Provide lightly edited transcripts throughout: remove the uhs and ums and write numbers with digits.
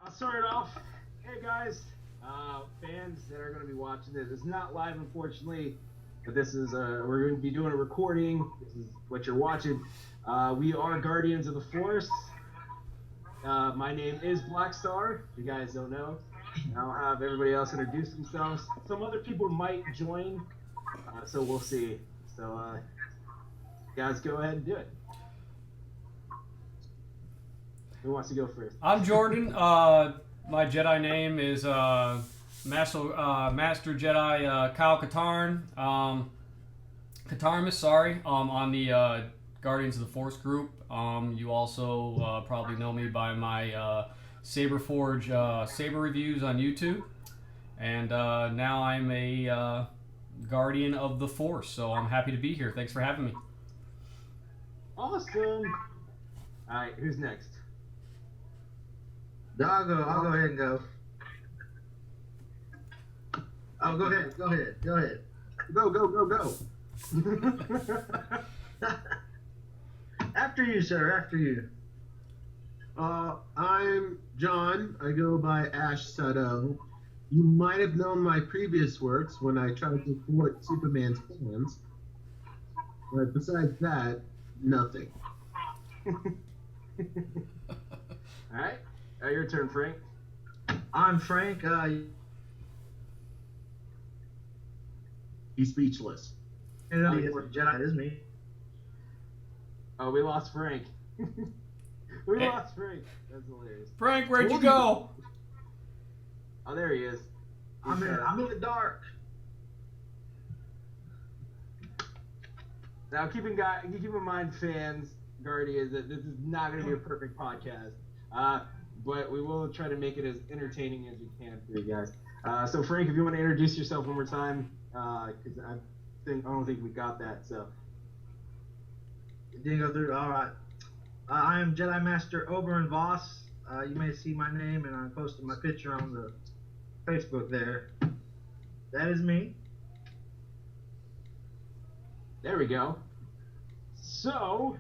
I'll start it off. Hey guys, fans that are going to be watching this. It's not live, unfortunately, but this is we're going to be doing a recording. This is what you're watching. We are Guardians of the Force. My name is Black Star. If you guys don't know, I'll have everybody else introduce themselves. Some other people might join, so we'll see. So, guys, go ahead and do it. Who wants to go first? I'm Jordan. My Jedi name is Master Jedi Kyle Katarn. Katarmus, sorry. On the Guardians of the Force group. You also probably know me by my Saber Forge saber reviews on YouTube. And now I'm a Guardian of the Force, so I'm happy to be here. Thanks for having me. Awesome. All right, who's next? I'll go ahead and go. Oh, go ahead. Go. After you, sir. After you. I'm John. I go by Ash Sado. You might have known my previous works when I tried to thwart Superman's plans. But besides that, nothing. All right. Your turn, Frank. I'm Frank. He's speechless. Jedi is me. Oh, we lost Frank. Lost Frank. That's hilarious. Frank, where'd you go? Oh, there he is. I'm in the dark. Now, keep in mind, fans, Guardians, that this is not going to be a perfect podcast. But we will try to make it as entertaining as we can for you guys. So, Frank, if you want to introduce yourself one more time, because I don't think we got that. So, It didn't go through. All right. I am Jedi Master Oberon Voss. You may see my name, and I posted my picture on the Facebook there. That is me. there we go. So,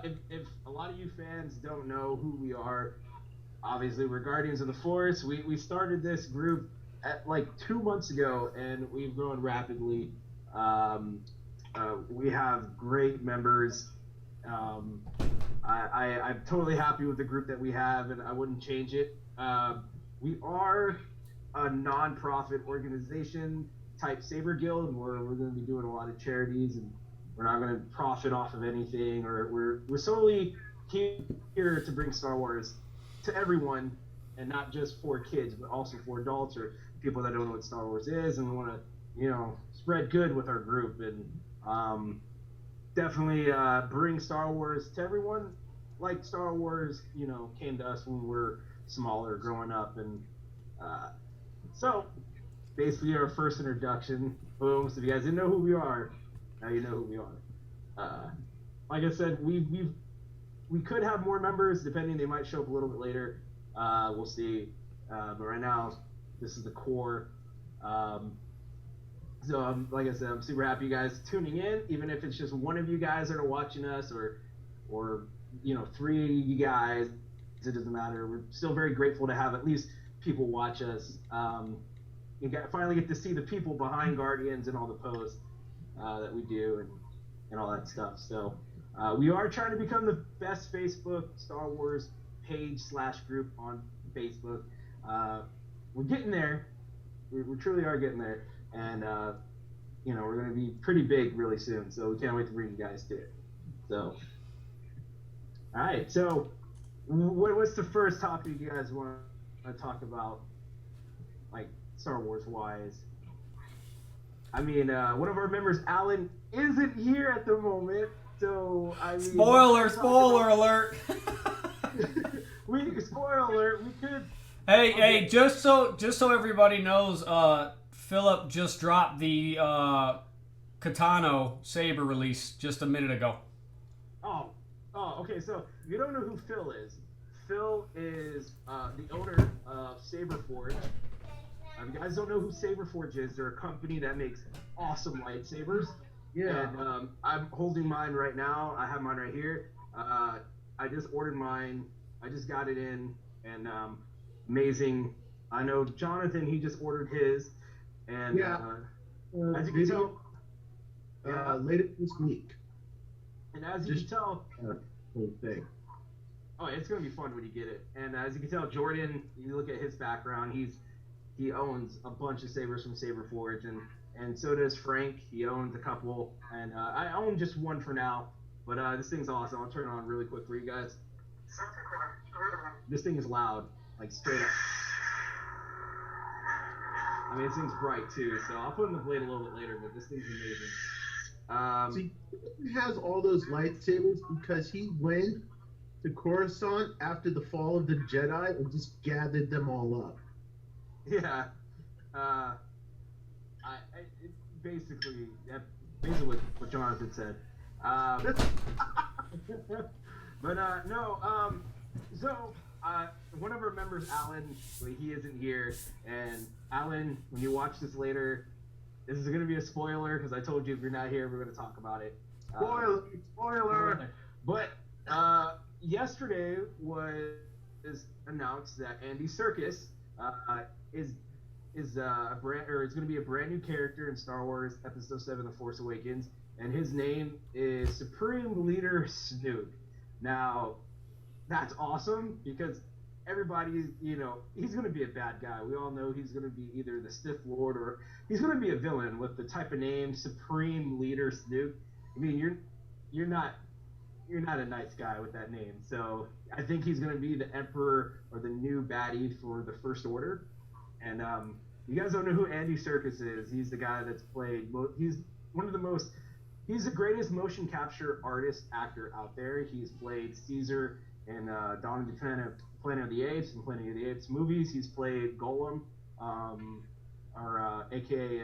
if a lot of you fans don't know who we are, obviously we're Guardians of the Force. We started this group at like 2 months ago, and we've grown rapidly. We have great members. I'm totally happy with the group that we have, and I wouldn't change it. We are a non-profit organization type Saber Guild, where we're going to be doing a lot of charities, and we're not going to profit off of anything, or we're solely here to bring Star Wars to everyone, and not just for kids, but also for adults or people that don't know what Star Wars is, and we want to, spread good with our group, and definitely bring Star Wars to everyone, like Star Wars, came to us when we were smaller, growing up, and so basically our first introduction. Boom! So if you guys didn't know who we are, now you know who we are. Like I said, we could have more members, depending. They might show up a little bit later. We'll see. But right now, this is the core. So, like I said, I'm super happy you guys tuning in, even if it's just one of you guys that are watching us, or 3 of you guys. It doesn't matter. We're still very grateful to have at least people watch us. You finally get to see the people behind Guardians and all the posts that we do and all that stuff. So we are trying to become the best Facebook Star Wars page / group on Facebook. We're getting there. We truly are getting there. And, we're going to be pretty big really soon. So we can't wait to bring you guys to it. So, all right. So what's the first topic you guys want to talk about, like Star Wars wise? I mean, one of our members, Alan, isn't here at the moment. So, I mean, Spoiler alert. Spoiler alert. We could. Hey, just so everybody knows, Philip just dropped the Katano saber release just a minute ago. Oh, okay. So if you don't know who Phil is the owner of Saberforge. If you guys don't know who Saberforge is, they're a company that makes awesome lightsabers. Yeah. And I'm holding mine right now. I have mine right here. I just ordered mine. I just got it in, and amazing. I know Jonathan, he just ordered his, and Yeah. as you can Video, tell, later this week. and as you can tell, Whole thing. oh, it's gonna be fun when you get it. And as you can tell, Jordan, you look at his background, he owns a bunch of sabers from Saber Forge, and so does Frank. He owns a couple, and I own just one for now. But this thing's awesome. I'll turn it on really quick for you guys. This thing is loud, like straight up. I mean, this thing's bright too, so I'll put in the blade a little bit later, but this thing's amazing. See, he has all those lightsabers because he went to Coruscant after the fall of the Jedi and just gathered them all up. Yeah. Basically what Jonathan said. But no. So one of our members, Alan, he isn't here, and Alan, when you watch this later, this is going to be a spoiler because I told you if you're not here, we're going to talk about it. Spoiler! But yesterday was announced that Andy Serkis is it's going to be a brand new character in Star Wars Episode 7: The Force Awakens, and his name is Supreme Leader Snoke. Now, that's awesome because everybody, he's going to be a bad guy. We all know he's going to be either the Sith Lord or he's going to be a villain with the type of name Supreme Leader Snoke. I mean, you're not a nice guy with that name. So I think he's going to be the Emperor or the new baddie for the First Order. And you guys don't know who Andy Serkis is. He's the guy that's played. He's the greatest motion capture artist actor out there. He's played Caesar in Dawn of the Planet of the Apes and Planet of the Apes movies. He's played Gollum, aka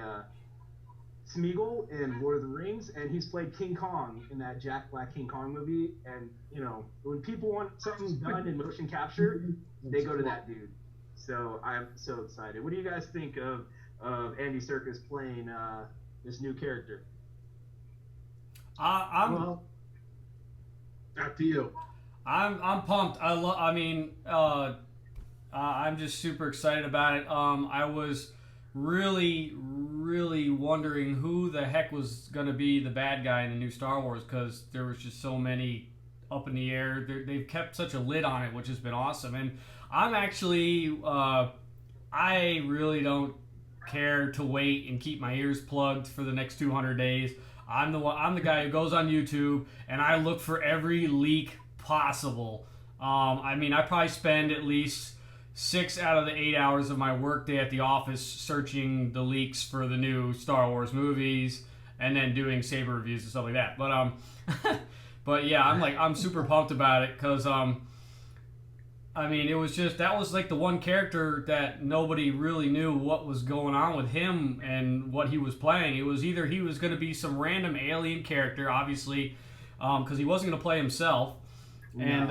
Smeagol in Lord of the Rings, and he's played King Kong in that Jack Black King Kong movie. And when people want something done in motion capture, they go to that dude. So I'm so excited. What do you guys think of Andy Serkis playing this new character? Well, back to you. I'm pumped. I'm just super excited about it. I was really wondering who the heck was going to be the bad guy in the new Star Wars because there was just so many up in the air. They've kept such a lid on it, which has been awesome. And I'm actually, I really don't care to wait and keep my ears plugged for the next 200 days. I'm the guy who goes on YouTube and I look for every leak possible. I probably spend at least 6 out of the 8 hours of my workday at the office searching the leaks for the new Star Wars movies and then doing saber reviews and stuff like that. But but yeah, I'm super pumped about it because it was just that was like the one character that nobody really knew what was going on with him and what he was playing. It was either he was going to be some random alien character, obviously, because he wasn't going to play himself, and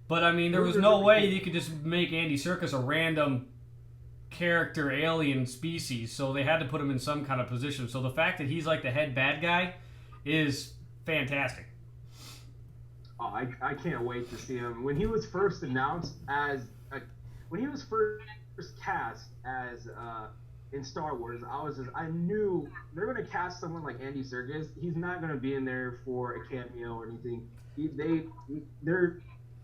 but there was no way you could just make Andy Serkis a random character alien species, so they had to put him in some kind of position. So the fact that he's like the head bad guy is fantastic. Oh, I can't wait to see him. When he was first announced when he was first cast as in Star Wars, I knew they're going to cast someone like Andy Serkis. He's not going to be in there for a cameo or anything.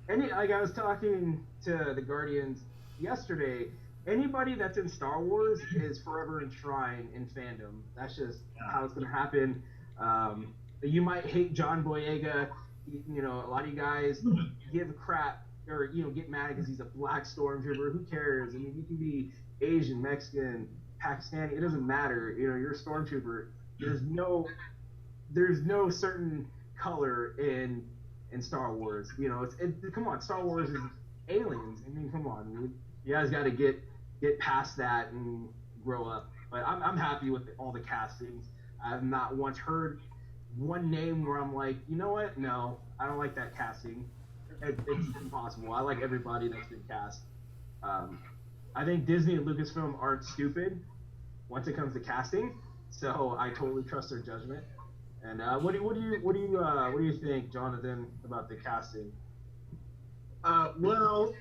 I was talking to the Guardians yesterday. Anybody that's in Star Wars is forever enshrined in fandom. That's just how it's going to happen. You might hate John Boyega. A lot of you guys give a crap or get mad because he's a black stormtrooper. Who cares? You can be Asian, Mexican, Pakistani. It doesn't matter. You're a stormtrooper. There's no certain color in Star Wars. Come on, Star Wars is aliens. Come on, you guys got to get past that and grow up. But I'm happy with all the castings. I've not once heard one name where I'm like, you know what? No, I don't like that casting. It's impossible. I like everybody that's been cast. I think Disney and Lucasfilm aren't stupid once it comes to casting, so I totally trust their judgment. And what do you think, Jonathan, about the casting? Well,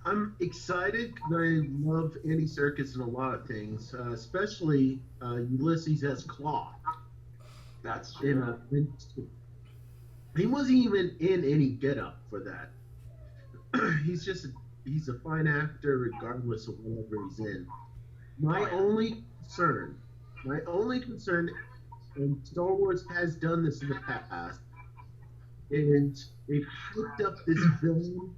I'm excited because I love Andy Serkis in a lot of things, especially Ulysses S. Claw. That's In, true. he wasn't even in any getup for that. He's a fine actor regardless of whatever he's in. My Oh, yeah. only concern, and Star Wars has done this in the past, is they've hyped up this villain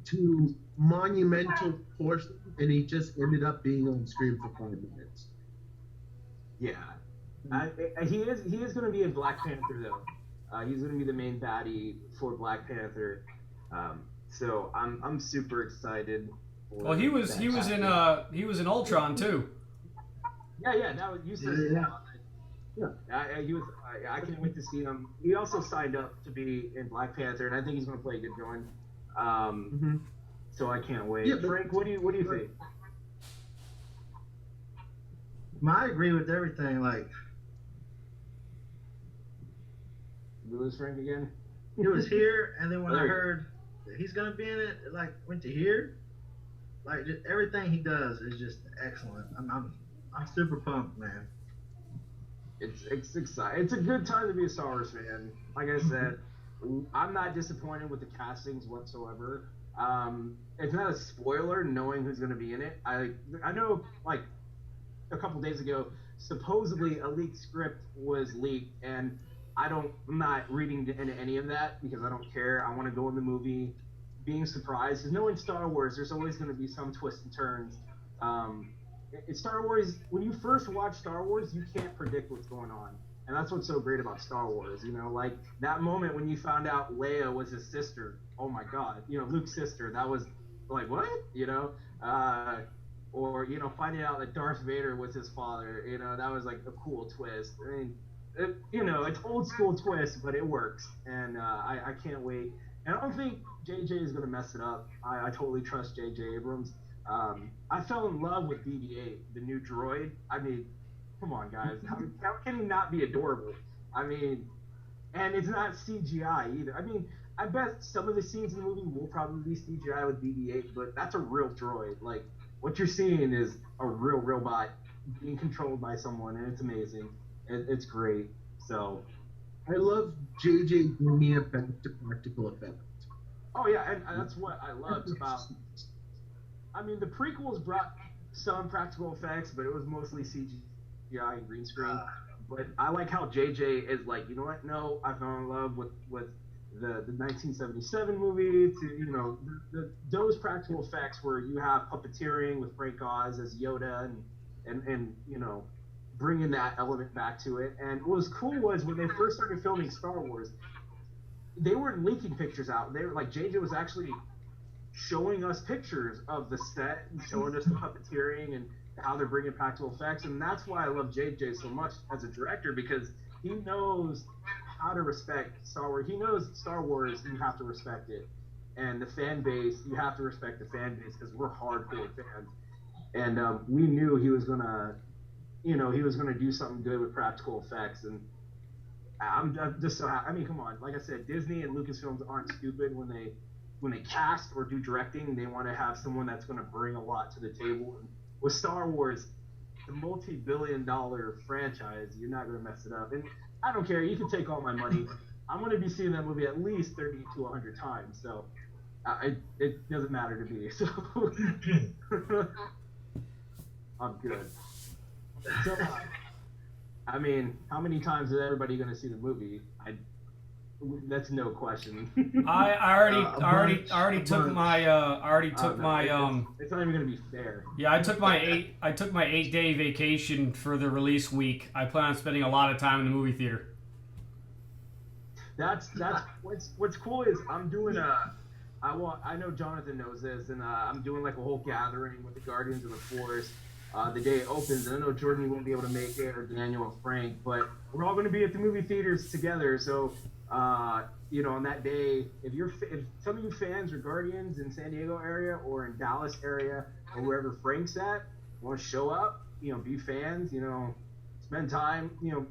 to monumental portion, and he just ended up being on screen for 5 minutes. Yeah. He is going to be in Black Panther though. He's going to be the main baddie for Black Panther. So I'm super excited. For Well, he was in Ultron too. Yeah. That was you said. Yeah. I can't wait to see him. He also signed up to be in Black Panther, and I think he's going to play a good villain. So I can't wait. Yeah, but, Frank, what do you think? I agree with everything. Like, You lose Frank again? he was here, and then when I There you go. heard that he's gonna be in it, it, like, went to here. Like, just everything he does is just excellent. I'm super pumped, man. It's exciting. It's a good time to be a Star Wars fan. Like I said, I'm not disappointed with the castings whatsoever. It's not a spoiler knowing who's going to be in it. I know, like, a couple days ago, supposedly a leaked script was leaked, and I'm not reading into any of that because I don't care. I want to go in the movie being surprised. Because knowing Star Wars, there's always going to be some twists and turns. It's Star Wars. When you first watch Star Wars, you can't predict what's going on, and that's what's so great about Star Wars. You know, like that moment when you found out Leia was his sister. Oh my God, you know, Luke's sister. That was like what? You know, or you know, finding out that Darth Vader was his father. You know, that was like a cool twist. I mean, you know, it's old school twist, but it works, and I can't wait. And I don't think JJ is gonna mess it up. I totally trust JJ Abrams. I fell in love with BB-8, the new droid. I mean, come on, guys. How can he not be adorable? I mean, and it's not CGI either. I mean, I bet some of the scenes in the movie will probably be CGI with BB-8, but that's a real droid. Like, what you're seeing is a real robot being controlled by someone, and it's amazing. It's great. So, I love JJ bringing it back to practical effects. oh yeah, and that's what I loved about. I mean, the prequels brought some practical effects, but it was mostly CGI and green screen. But I like how JJ is like, you know what? No, I fell in love with the 1977 movie. To you know, those practical effects where you have puppeteering with Frank Oz as Yoda and you know, bringing that element back to it. And what was cool was when they first started filming Star Wars, they weren't leaking pictures out. They were like JJ was actually showing us pictures of the set and showing us the puppeteering and how they're bringing practical effects. And that's why I love JJ so much as a director, because he knows how to respect Star Wars. He knows Star Wars, you have to respect it. And the fan base, you have to respect the fan base because we're hardcore fans. And we knew he was gonna, you know, he was gonna do something good with practical effects. And I'm just so happy. I mean, come on. Like I said, Disney and Lucasfilms aren't stupid when they cast or do directing. They want to have someone that's going to bring a lot to the table. And with Star Wars, the multi-billion-dollar franchise, you're not going to mess it up. And I don't care. You can take all my money. I'm going to be seeing that movie at least 30 to 100 times. So it doesn't matter to me. So I'm good. So, I mean, how many times is everybody going to see the movie? That's no question. I already took my It's not even gonna be fair. Yeah, I took my 8-day vacation for the release week. I plan on spending a lot of time in the movie theater. That's what's cool is I'm doing I know Jonathan knows this, and I'm doing like a whole gathering with the Guardians of the Force the day it opens. And I know Jordan won't be able to make it, or Daniel and Frank, but we're all going to be at the movie theaters together. So you know, on that day, if some of you fans are Guardians in San Diego area or in Dallas area or wherever Frank's at, want to show up, you know, be fans, you know, spend time, you know,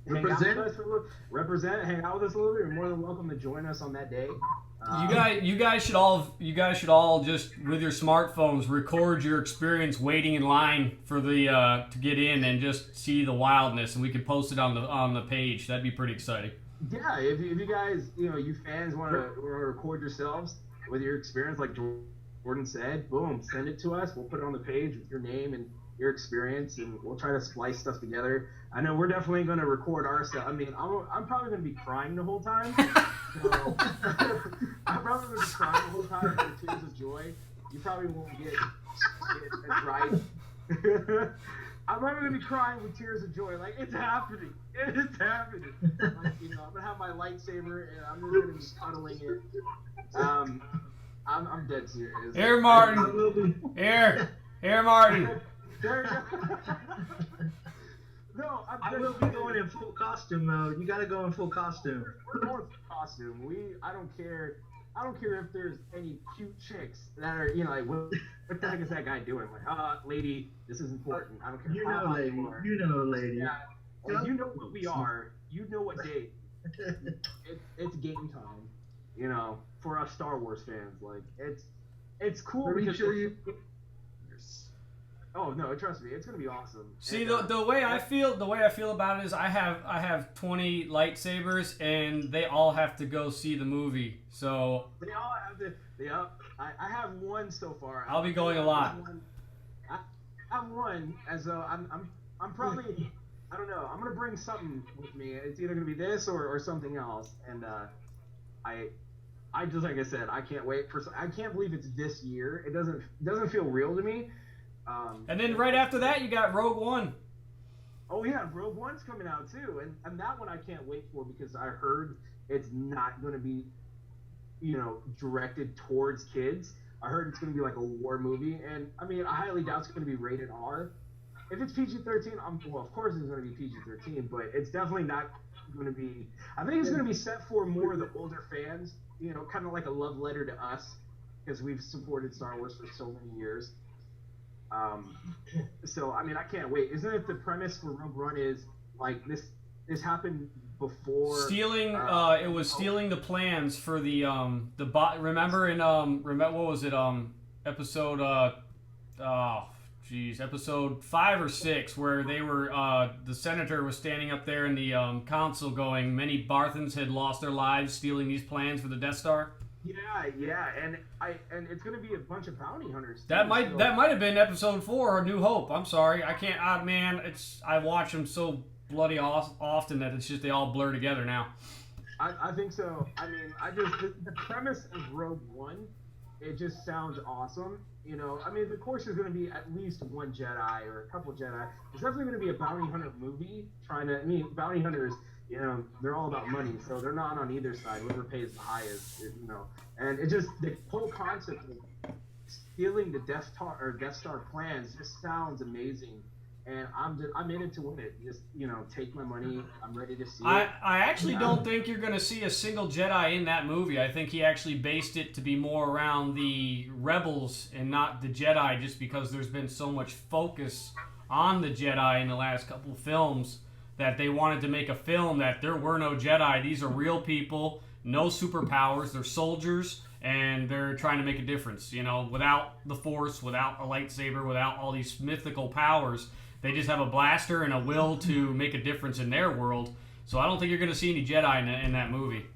hang out with us for a little, hang out with us a little bit, you're more than welcome to join us on that day. You guys should all just with your smartphones record your experience waiting in line for the to get in and just see the wildness, and we could post it on the page. That'd be pretty exciting. Yeah, if you guys, you fans want to record yourselves with your experience, like Jordan said, boom, send it to us. We'll put it on the page with your name and your experience, and we'll try to splice stuff together. I know we're definitely going to record ourselves. I mean, I'm probably going to be crying the whole time. So, I'm probably going to be crying the whole time with tears of joy. You probably won't get it right. I'm probably going to be crying with tears of joy. Like, it's happening. It's happening. Like, I'm going to have my lightsaber, and I'm just going to be cuddling it. I'm dead serious. Here, Martin. Here, Martin. There you go. No, I will be going in full costume though. You got to go in full costume. We're going full costume. I don't care. I don't care if there's any cute chicks that are, like, what the heck is that guy doing? Like, lady, this is important. I don't care. You know, lady. You know, lady. Yeah. And you know what we are. You know what day. It's game time. For us Star Wars fans, like it's cool. Let me show you. Oh no, trust me, it's gonna be awesome. See, the way I feel about it is I have 20 lightsabers and they all have to go see the movie. So they all have to. Yep. I have one so far. I'll be going a lot. I have one, as though I'm probably, I don't know. I'm gonna bring something with me. It's either gonna be this or something else. And I just, like I said, I can't wait for. I can't believe it's this year. It doesn't feel real to me. And then right after that, you got Rogue One. Oh yeah, Rogue One's coming out too, and that one I can't wait for because I heard it's not going to be, directed towards kids. I heard it's going to be like a war movie, and I mean, I highly doubt it's going to be rated R. If it's PG-13, of course it's going to be PG-13, but it's definitely not going to be. I think it's going to be set for more of the older fans, kind of like a love letter to us because we've supported Star Wars for so many years. So I mean, I can't wait. Isn't it the premise for Rogue One is like this happened before stealing? It was stealing the plans for the bot. Remember in what was it? Episode episode 5 or 6, where they were the senator was standing up there in the council, going, many Barthans had lost their lives stealing these plans for the Death Star. Yeah, and it's gonna be a bunch of bounty hunters. That might have been episode 4 or New Hope. I'm sorry, I can't. Man, I watch them so bloody often that it's just they all blur together now. I think so. I mean, the premise of Rogue One, it just sounds awesome. I mean, of course there's gonna be at least one Jedi or a couple Jedi. There's definitely gonna be a bounty hunter movie bounty hunters. They're all about money, so they're not on either side. Whoever pays the highest, And it just, the whole concept of stealing the Death Star plans just sounds amazing. And I'm in it to win it. Just, take my money. I'm ready to see it. I actually don't think you're going to see a single Jedi in that movie. I think he actually based it to be more around the Rebels and not the Jedi, just because there's been so much focus on the Jedi in the last couple of films, that they wanted to make a film that there were no Jedi. These are real people, no superpowers. They're soldiers, and they're trying to make a difference. Without the Force, without a lightsaber, without all these mythical powers, they just have a blaster and a will to make a difference in their world. So I don't think you're going to see any Jedi in that movie.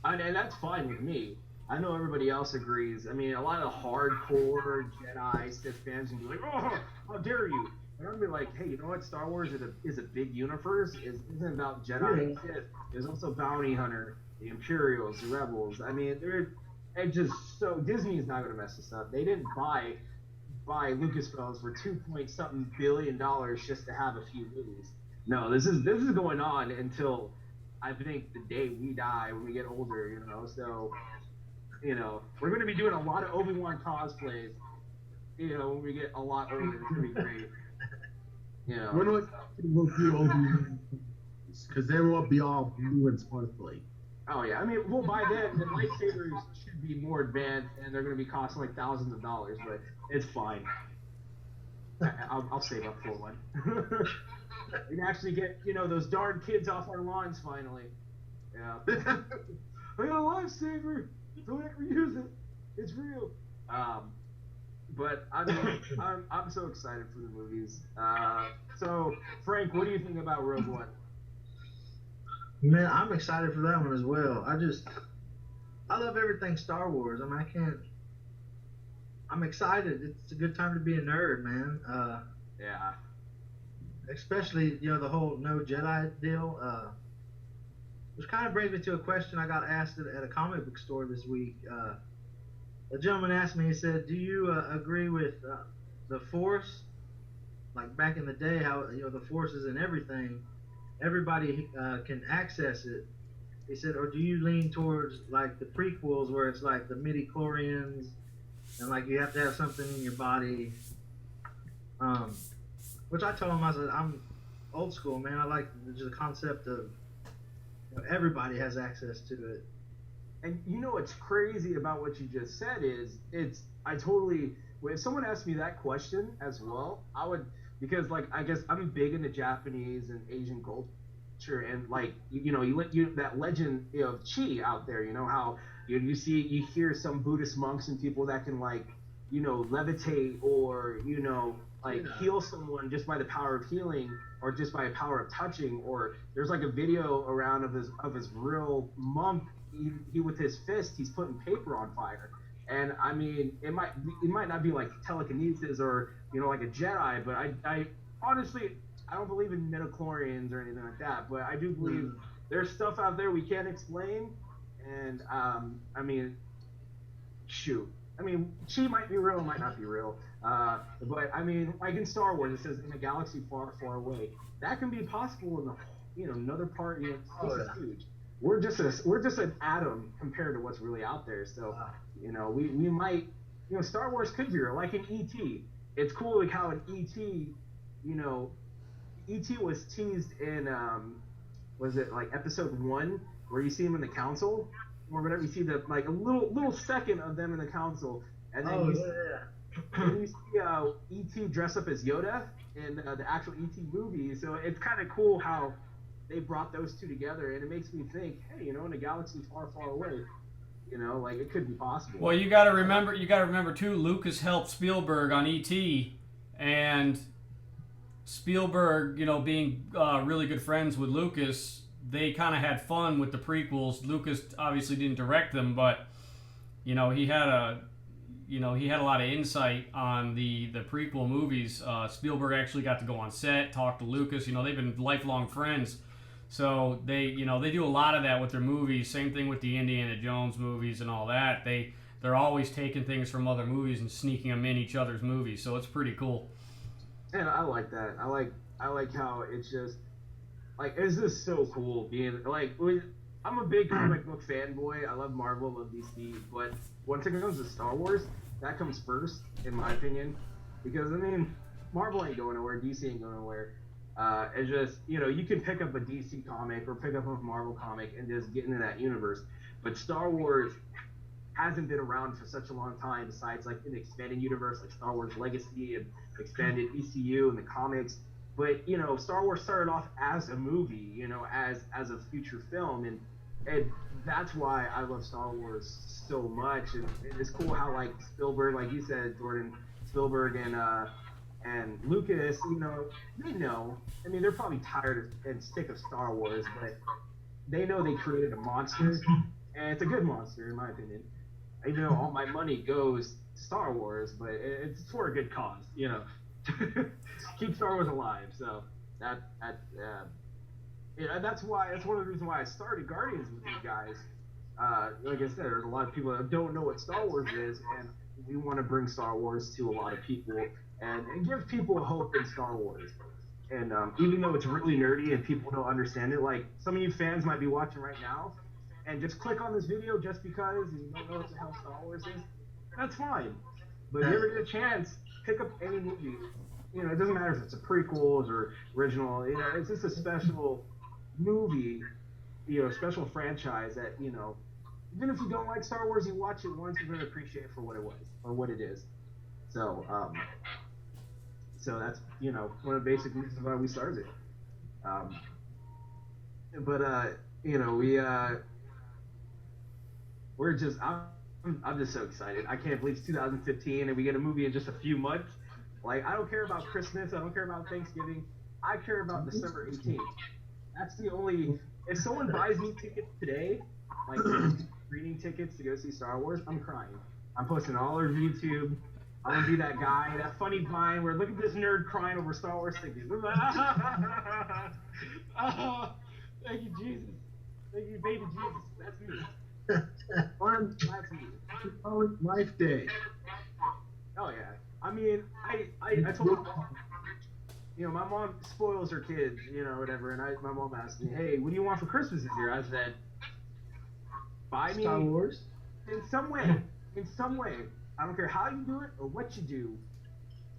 And that's fine with me. I know everybody else agrees. I mean, a lot of the hardcore Jedi Sith fans will be like, "Oh, how dare you!" And I'm gonna be like, hey, you know what? Star Wars is a big universe. It isn't about Jedi and Sith. There's also bounty hunter, the Imperials, the Rebels. I mean, Disney is not gonna mess this up. They didn't buy Lucasfilms for $2.something billion just to have a few movies. No, this is going on until I think the day we die, when we get older. So we're gonna be doing a lot of Obi-Wan cosplays. When we get a lot older, it's gonna be great. We're not going to do Obi-Wan because they won't be all blue and sparkly. Oh yeah, I mean, well, by then the lightsabers should be more advanced, and they're going to be costing like thousands of dollars, but it's fine. I'll save up for one. can actually get, those darn kids off our lawns finally. Yeah. I got a lifesaver. Don't ever use it. It's real. But I mean, I'm so excited for the movies. So Frank, what do you think about Rogue One? Man, I'm excited for that one as well. I love everything Star Wars. I mean, I'm excited. It's a good time to be a nerd, man. Yeah. Especially, the whole no Jedi deal. Which kind of brings me to a question I got asked at a comic book store this week. A gentleman asked me, he said, do you agree with the Force? Like back in the day, how, the Force is in everything. Everybody can access it. He said, or do you lean towards like the prequels where it's like the midi-chlorians and like you have to have something in your body? Which I told him, I said, I'm old school, man. I like the concept of everybody has access to it. And what's crazy about what you just said is if someone asked me that question as well, I would, because like I guess I'm big into Japanese and Asian culture, and like you that legend of chi out there, how you hear some Buddhist monks and people that can like levitate or heal someone just by the power of healing or just by the power of touching, or there's like a video around of his real monk. He with his fist, he's putting paper on fire, and I mean, it might not be like telekinesis or like a Jedi, but I honestly I don't believe in midichlorians or anything like that, but I do believe there's stuff out there we can't explain, and I mean, shoot, I mean, chi might be real, might not be real, but I mean, like in Star Wars, it says in a galaxy far, far away. That can be possible in the another part. Space is huge. We're just an atom compared to what's really out there. So, we might, Star Wars could be real, like in E.T. It's cool like how in E.T., E.T. was teased in, was it like episode 1 where you see him in the council or whatever. You see like a little second of them in the council, and then you see E.T. dress up as Yoda in the actual E.T. movie. So it's kind of cool how they brought those two together, and it makes me think, hey, in a galaxy far, far away, like it could be possible. Well, you got to remember too. Lucas helped Spielberg on E.T., and Spielberg, being really good friends with Lucas, they kind of had fun with the prequels. Lucas obviously didn't direct them, but he had a lot of insight on the prequel movies. Spielberg actually got to go on set, talk to Lucas. They've been lifelong friends. So they do a lot of that with their movies. Same thing with the Indiana Jones movies and all that. They're always taking things from other movies and sneaking them in each other's movies. So it's pretty cool. And I like that. I like how it's just like, it's just so cool being like, I'm a big comic book fanboy. I love Marvel, I love DC, but once it comes to Star Wars, that comes first in my opinion, because I mean, Marvel ain't going nowhere, DC ain't going nowhere. It's just, you can pick up a DC comic or pick up a Marvel comic and just get into that universe. But Star Wars hasn't been around for such a long time, besides like an expanded universe like Star Wars Legacy and expanded ECU and the comics. But, Star Wars started off as a movie, as a feature film. And that's why I love Star Wars so much. And it's cool how, like, Spielberg, like you said, Jordan, Spielberg and Lucas, they know. I mean, they're probably tired and sick of Star Wars, but they know they created a monster, and it's a good monster, in my opinion. Even though all my money goes to Star Wars, but it's for a good cause, Keep Star Wars alive. So that's one of the reasons why I started Guardians with you guys. Like I said, there's a lot of people that don't know what Star Wars is, and we want to bring Star Wars to a lot of people and give people hope in Star Wars. And even though it's really nerdy and people don't understand it, like some of you fans might be watching right now and just click on this video just because you don't know what the hell Star Wars is, that's fine. But if you ever get a chance, pick up any movie. It doesn't matter if it's a prequels or original. It's just a special movie, special franchise that, even if you don't like Star Wars, you watch it once, you're going to appreciate it for what it was or what it is. So, so that's, one of the basic reasons why we started it. Um, but we're just I'm just so excited. I can't believe it's 2015 and we get a movie in just a few months. Like I don't care about Christmas. I don't care about Thanksgiving. I care about December 18th. That's the only. If someone buys me tickets today, like screening tickets to go see Star Wars, I'm crying. I'm posting all over YouTube. I'm gonna be that guy, that funny vine where look at this nerd crying over Star Wars tickets. Oh, thank you, Jesus. Thank you, baby Jesus. That's me. That's me. Oh, it's Life Day. Oh yeah. I mean, I told my mom, my mom spoils her kids, whatever. And my mom asked me, hey, what do you want for Christmas this year? I said, buy me Star Wars. in some way. I don't care how you do it or what you do.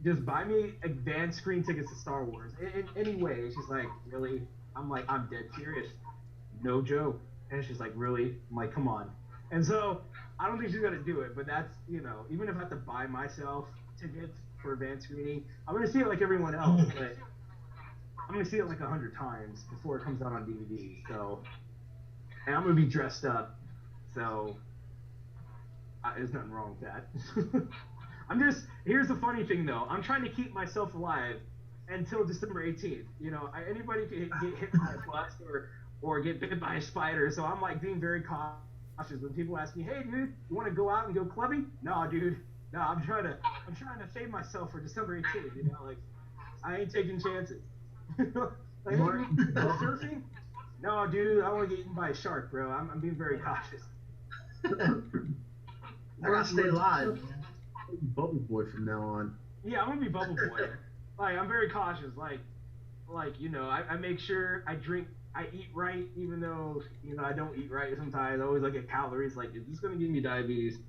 Just buy me advanced screen tickets to Star Wars in any way. She's like, really? I'm like, I'm dead serious. No joke. And she's like, really? I'm like, come on. And so I don't think she's gonna do it, but that's even if I have to buy myself tickets for advanced screening, I'm gonna see it like everyone else, but I'm gonna see it like 100 times before it comes out on DVD. So, and I'm gonna be dressed up. So there's nothing wrong with that. Here's the funny thing though. I'm trying to keep myself alive until December 18th. Anybody can get hit by a bus or get bit by a spider. So I'm like being very cautious when people ask me, "Hey, dude, you want to go out and go clubbing?" No, dude. No, I'm trying to save myself for December 18th. Like I ain't taking chances. Like, surfing? No, dude, I want to get eaten by a shark, bro. I'm being very cautious. I gotta stay alive. Bubble Boy from now on. Yeah, I'm gonna be Bubble Boy. Like I'm very cautious. Like I make sure I eat right, even though I don't eat right sometimes. I always look at calories. Like, is this gonna give me diabetes?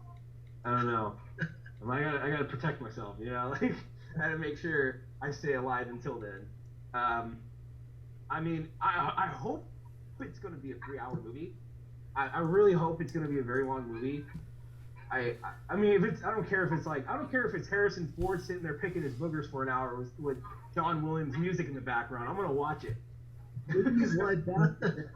I don't know. I gotta protect myself. Like I gotta make sure I stay alive until then. I mean, I hope it's gonna be a 3-hour movie. I really hope it's gonna be a very long movie. I mean, I don't care if it's Harrison Ford sitting there picking his boogers for an hour with John Williams music in the background. I'm gonna watch it. Movies like that.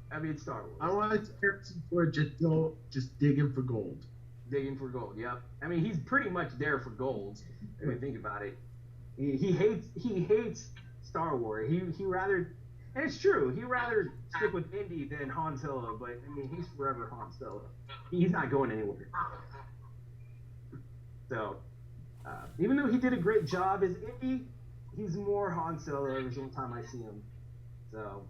I mean, Star Wars. I want Harrison Ford just digging for gold. Digging for gold. Yep. I mean, he's pretty much there for gold. If you think about it, he hates Star Wars. He rather. And it's true. He'd rather stick with Indy than Han Solo, but I mean, he's forever Han Solo. He's not going anywhere. So, even though he did a great job as Indy, he's more Han Solo every single time I see him. So,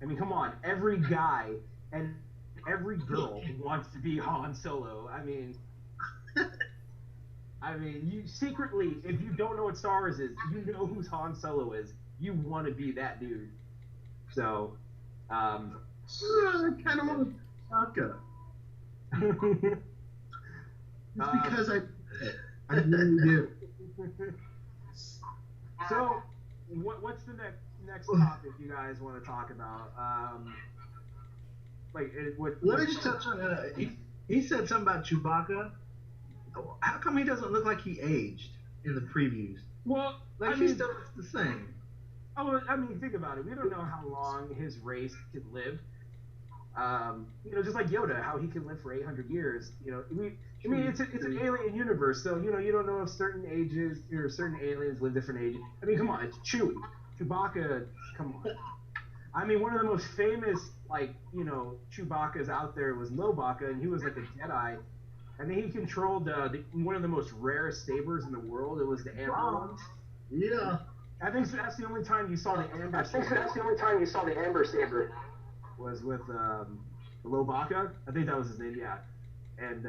I mean, come on, every guy and every girl wants to be Han Solo. I mean, you secretly, if you don't know what Star Wars is, you know who Han Solo is. You want to be that dude. So, I kind of want to Chewbacca. It's because I really do. So, what's the next topic you guys want to talk about? Let me just touch on. He said something about Chewbacca. How come he doesn't look like he aged in the previews? Well, he still looks the same. Oh, I mean, think about it. We don't know how long his race could live. Just like Yoda, how he can live for 800 years. It's an alien universe, so you don't know if certain ages or certain aliens live different ages. I mean, come on, it's Chewie, Chewbacca. Come on. I mean, one of the most famous Chewbacca's out there was Lobaka, and he was like a Jedi. And then he controlled one of the most rarest sabers in the world. It was the Amber one. Yeah. I think that's the only time you saw the Amber saber. Was with Lobaka. I think that was his name, yeah. And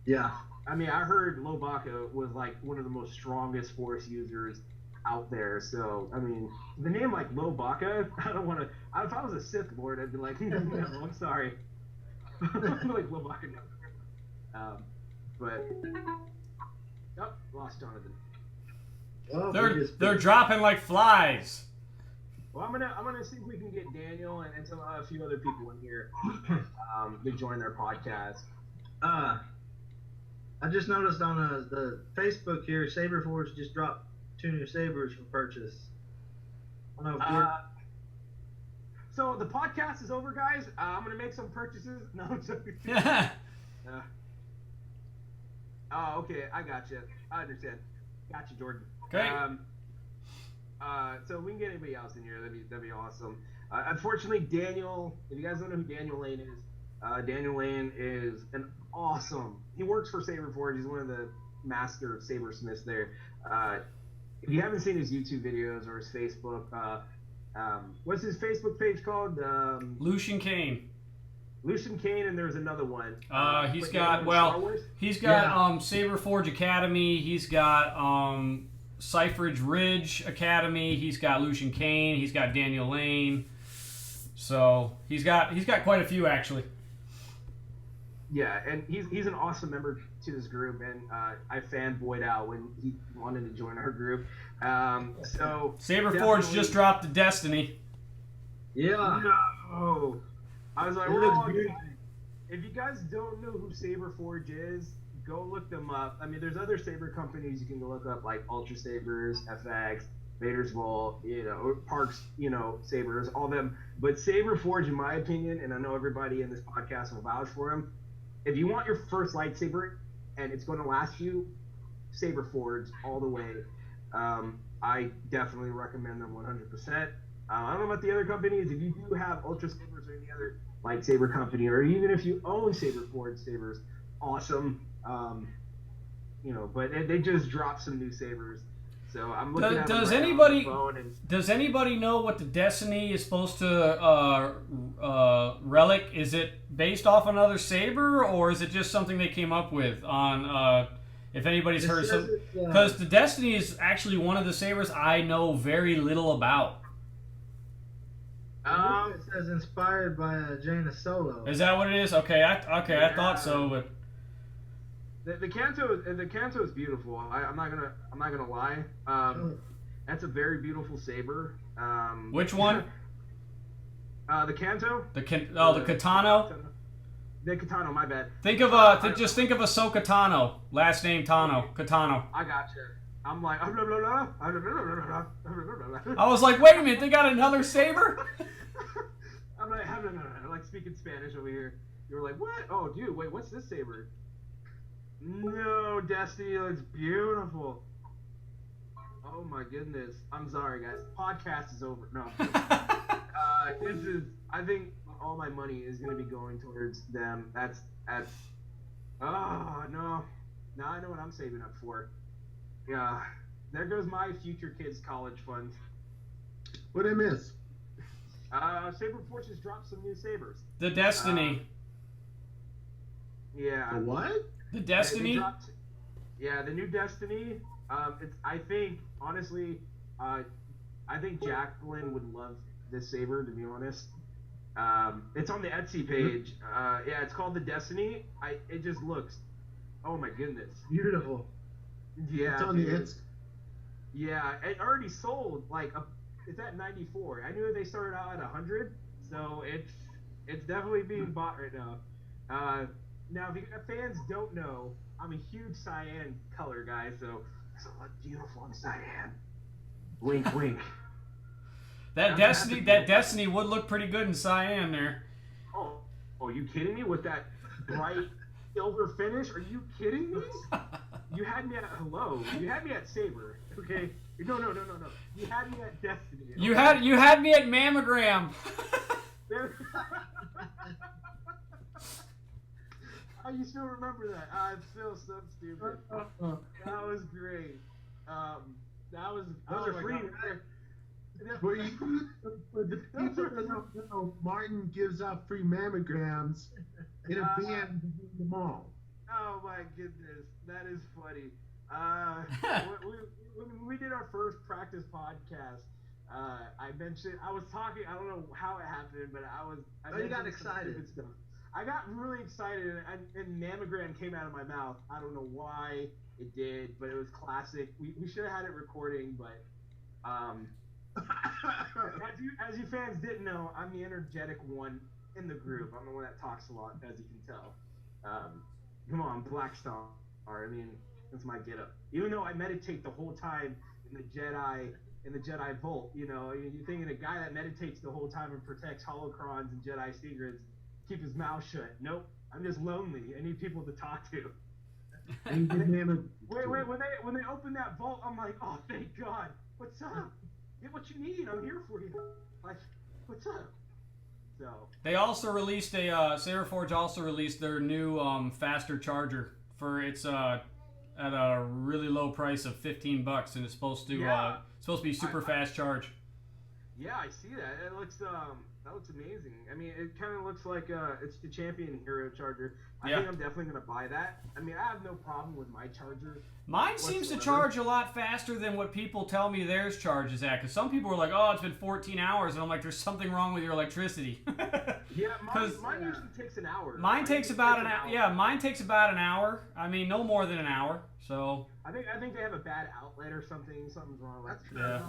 yeah. I mean, I heard Lobaka was like one of the most strongest Force users out there. So, I mean, the name like Lobaka, I don't want to. If I was a Sith Lord, I'd be like, no, I'm sorry. Like Lobaka, no. But lost Jonathan. Well, they're dropping like flies. Well, I'm gonna see if we can get Daniel and a few other people in here to join their podcast. I just noticed on the Facebook here, Saberforce just dropped two new sabers for purchase. I don't know if So the podcast is over, guys. I'm gonna make some purchases. No, I'm joking. Oh, okay. I got you. I understand. Got you, Jordan. Okay. So we can get anybody else in here. That'd be awesome. Unfortunately, Daniel. If you guys don't know who Daniel Lane is, Daniel Lane is an awesome. He works for Saberforge. He's one of the master sabersmiths there. If you haven't seen his YouTube videos or his Facebook, what's his Facebook page called? Lucian Kane. Lucian Kane, and there's another one. He's got Saberforge Academy. He's got Cypherage Ridge Academy. He's got Lucian Kane. He's got Daniel Lane. So he's got quite a few actually. Yeah, and he's an awesome member to this group, and I fanboyed out when he wanted to join our group. So Saberforge just dropped the Destiny. Yeah. No. I was like, if you guys don't know who Saberforge is, go look them up. I mean, there's other saber companies you can go look up, like Ultra Sabers, FX, Vader's Vault, Parks, Sabers, all them. But Saberforge, in my opinion, and I know everybody in this podcast will vouch for him, if you want your first lightsaber and it's going to last you, Saberforge all the way. I definitely recommend them 100%. I don't know about the other companies. If you do have Ultra Sabers or any other lightsaber company, or even if you own Saberforge sabers, awesome. But they just dropped some new sabers. So I'm looking at them right now on the phone and does anybody know what the Destiny is supposed to relic? Is it based off another saber, or is it just something they came up with on? If anybody's heard some, because the Destiny is actually one of the sabers I know very little about. It says inspired by Jaina Solo. Is that what it is? Okay, I thought so, but the Canto is beautiful. I'm not gonna lie. That's a very beautiful saber. Which one? The Canto. The Katano. The Katano. My bad. Think of just think of Ahsoka Tano. Last name Tano. Katano. I gotcha. I'm like, I was like, wait a minute, they got another saber? I'm like speaking Spanish over here. You were like, what? Oh, dude, wait, what's this saber? No, Destiny looks beautiful. Oh my goodness. I'm sorry, guys. Podcast is over. No. I think all my money is going to be going towards them. Oh, no. Now I know what I'm saving up for. Yeah, there goes my future kids' college funds. What did I miss? Saberforge just dropped some new sabers. The Destiny. Yeah. The what? The Destiny? The new Destiny. I think, honestly, I think Jacqueline would love this saber, to be honest. It's on the Etsy page. It's called the Destiny. It just looks, oh my goodness. Beautiful. Yeah, it's on the Etsy. Yeah, it already sold. It's at 94. I knew they started out at 100, so it's definitely being bought right now. Now, if you fans don't know, I'm a huge cyan color guy, so it's a lot beautiful in cyan. Wink, wink. That Destiny would look pretty good in cyan there. Oh, are you kidding me with that bright silver finish? Are you kidding me? You had me at hello. You had me at saber. Okay. No. You had me at Destiny. Okay? You had me at mammogram. You still remember that? I feel so stupid. That was great. Those are free. For the people that don't know, Martin gives out free mammograms in a van in the mall. Oh my goodness, that is funny. When we did our first practice podcast, I mentioned I was talking. I don't know how it happened, but you got excited. I got really excited, and mammogram came out of my mouth. I don't know why it did, but it was classic. We should have had it recording, but as you fans didn't know, I'm the energetic one in the group. I'm the one that talks a lot, as you can tell. Come on, Black Star. I mean, that's my getup. Even though I meditate the whole time in the Jedi Vault. You know, you're thinking a guy that meditates the whole time and protects holocrons and Jedi secrets keep his mouth shut. Nope, I'm just lonely. I need people to talk to. And you name it. Wait, when they open that vault, I'm like, oh, thank God. What's up? Get what you need. I'm here for you. Like, what's up? So They also released Saberforge also released their new faster charger for its at a really low price of $15, and it's supposed to be super fast charge. yeah, I see that. It looks that looks amazing. I mean, it kind of looks like it's the Champion Hero charger. I think I'm definitely gonna buy that. I mean, I have no problem with my charger. Mine seems to charge a lot faster than what people tell me theirs charges at. Because some people are like, "Oh, it's been 14 hours," and I'm like, "There's something wrong with your electricity." Yeah, mine usually takes an hour. Mine takes about an hour. Yeah, mine takes about an hour. I mean, no more than an hour. So I think they have a bad outlet or something. Something's wrong. That's Yeah.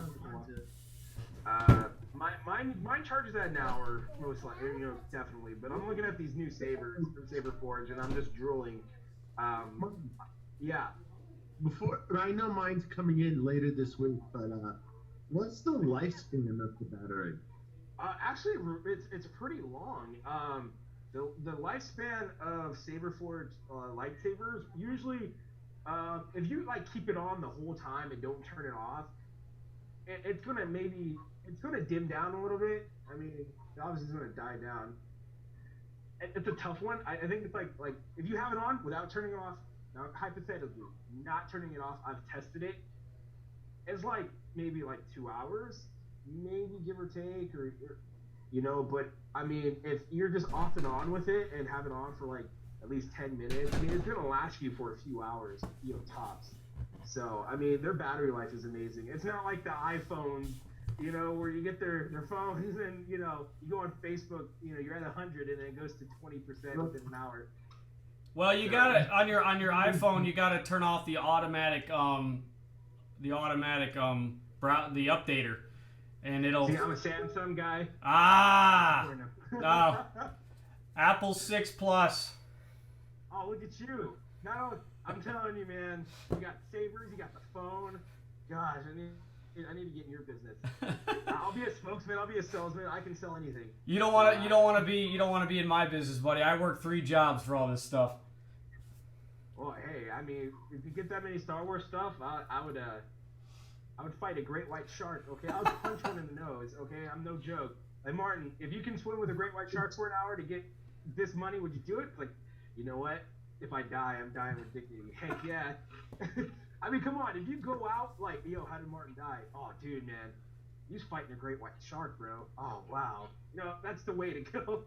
Mine charges at an hour, most likely, definitely. But I'm looking at these new sabers from Saberforge, and I'm just drooling. Yeah. Before, I know mine's coming in later this week, but what's the lifespan of the battery? Actually, it's pretty long. The lifespan of Saberforge lightsabers usually, if you like keep it on the whole time and don't turn it off, it's gonna dim down a little bit. I mean, obviously it's gonna die down. It's a tough one. I think it's like if you have it on without turning it off. Now, hypothetically, not turning it off, I've tested it. It's like maybe like 2 hours, maybe give or take, but I mean, if you're just off and on with it and have it on for like at least 10 minutes, I mean, it's gonna last you for a few hours, tops. So, I mean, their battery life is amazing. It's not like the iPhones, where you get their phones and, you go on Facebook, you're at 100 and then it goes to 20% within an hour. well, you gotta on your iPhone, you gotta turn off the automatic the updater, and it'll. See, I'm a Samsung guy. No. Apple 6 Plus. Oh, look at you! I'm telling you, man. You got sabers, you got the phone. Gosh, I need to get in your business. I'll be a spokesman. I'll be a salesman. I can sell anything. You don't want to be in my business, buddy. I work 3 jobs for all this stuff. Well, hey, I mean, if you get that many Star Wars stuff, I would fight a great white shark. Okay, I would punch one in the nose. Okay, I'm no joke. Like Martin, if you can swim with a great white shark for an hour to get this money, would you do it? Like, you know what? If I die, I'm dying with dignity. Heck yeah. I mean, come on. If you go out like, how did Martin die? Oh, dude, man, he's fighting a great white shark, bro. Oh, wow. That's the way to go.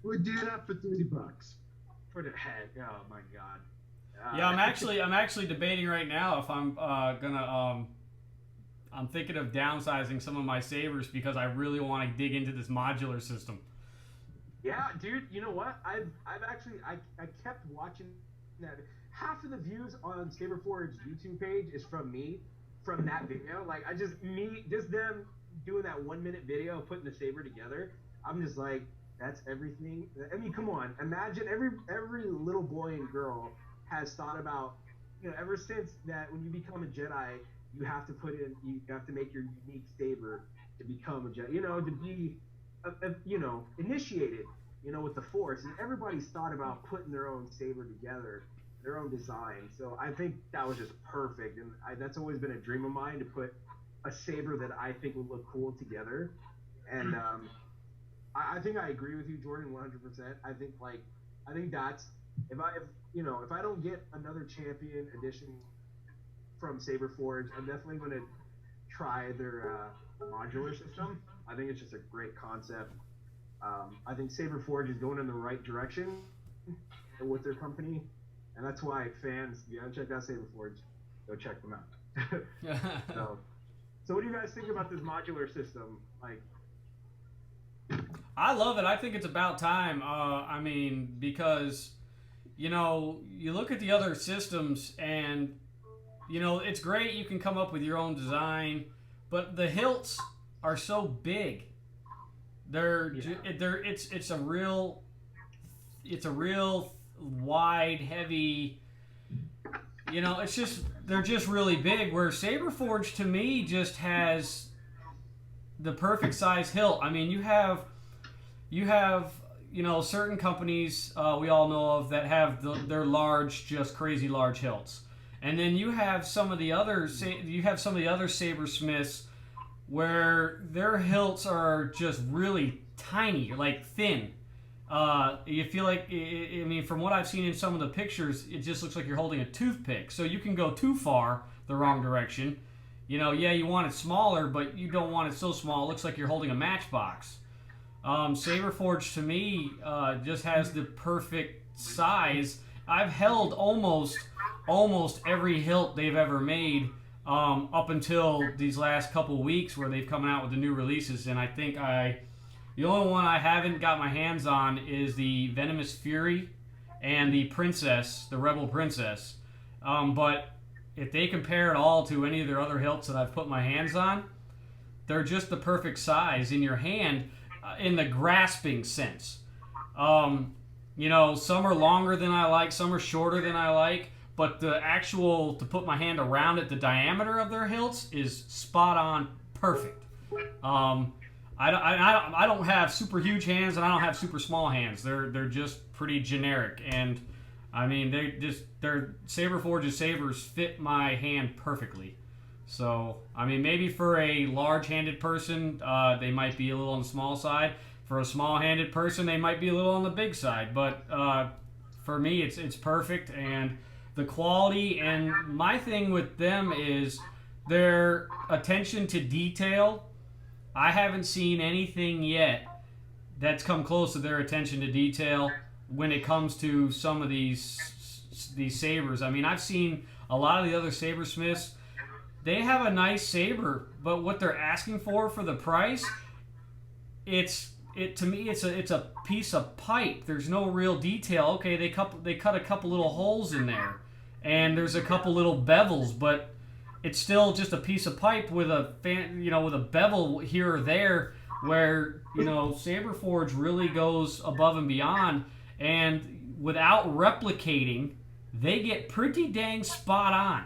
We'd do that for $30. For the head. Oh my God. Yeah, I'm actually debating right now if I'm I'm thinking of downsizing some of my sabers because I really want to dig into this modular system. Yeah, dude. You know what? I kept watching that. Half of the views on Saberforge's YouTube page is from that video. Like just them doing that 1 minute video of putting the saber together. I'm just like, that's everything. I mean, come on. Imagine every little boy and girl has thought about, ever since that when you become a Jedi, you have to make your unique saber to become a Jedi. To be, initiated, with the Force. And everybody's thought about putting their own saber together, their own design. So I think that was just perfect. And that's always been a dream of mine to put a saber that I think would look cool together. And, I think I agree with you, Jordan, 100%. I think that's if I don't get another Champion edition from Saberforge, I'm definitely going to try their modular system. I think it's just a great concept. I think Saberforge is going in the right direction with their company, and that's why fans, if you haven't checked out Saberforge, go check them out. So what do you guys think about this modular system? Like, I love it. I think it's about time. I mean, because, you look at the other systems and, it's great you can come up with your own design, but the hilts are so big. It's a real wide, heavy, You know, it's just they're just really big. Where Saberforge to me just has the perfect size hilt. I mean, you have certain companies we all know of that have their large, just crazy large hilts, and then you have some of the other sabersmiths where their hilts are just really tiny, like thin. You feel like, I mean, from what I've seen in some of the pictures, it just looks like you're holding a toothpick. So you can go too far the wrong direction. You know, yeah, you want it smaller, but you don't want it so small it looks like you're holding a matchbox. Saberforge to me just has the perfect size. I've held almost every hilt they've ever made up until these last couple weeks where they've come out with the new releases, and I think the only one I haven't got my hands on is the Venomous Fury and the Princess, the Rebel Princess. But if they compare it all to any of their other hilts that I've put my hands on, they're just the perfect size in your hand in the grasping sense. You know, some are longer than I like, some are shorter than I like, but the actual, to put my hand around it, the diameter of their hilts is spot on they I don't have super huge hands and I don't have super small hands. They're just pretty generic, and I mean their Saberforge's sabers fit my hand perfectly. So I mean maybe for a large-handed person they might be a little on the small side. For a small-handed person they might be a little on the big side. But for me it's perfect, and the quality, and my thing with them is their attention to detail. I haven't seen anything yet that's come close to their attention to detail when it comes to some of these sabers. I mean, I've seen a lot of the other sabersmiths. They have a nice saber, but what they're asking for the price, to me it's a piece of pipe. There's no real detail. Okay, they cut a couple little holes in there, and there's a couple little bevels, but it's still just a piece of pipe with a with a bevel here or there, where Saberforge really goes above and beyond, and without replicating, they get pretty dang spot on.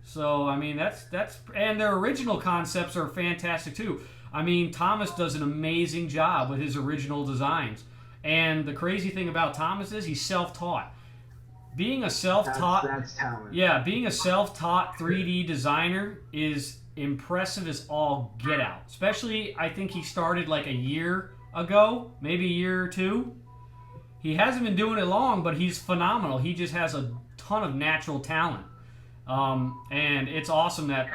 So I mean that's and their original concepts are fantastic too. I mean Thomas does an amazing job with his original designs, and the crazy thing about Thomas is he's self-taught. Being a self-taught, that's talent. Yeah, being a self-taught 3D designer is impressive as all get out. Especially, I think he started like a year ago, maybe a year or two. He hasn't been doing it long, but he's phenomenal. He just has a ton of natural talent, and it's awesome that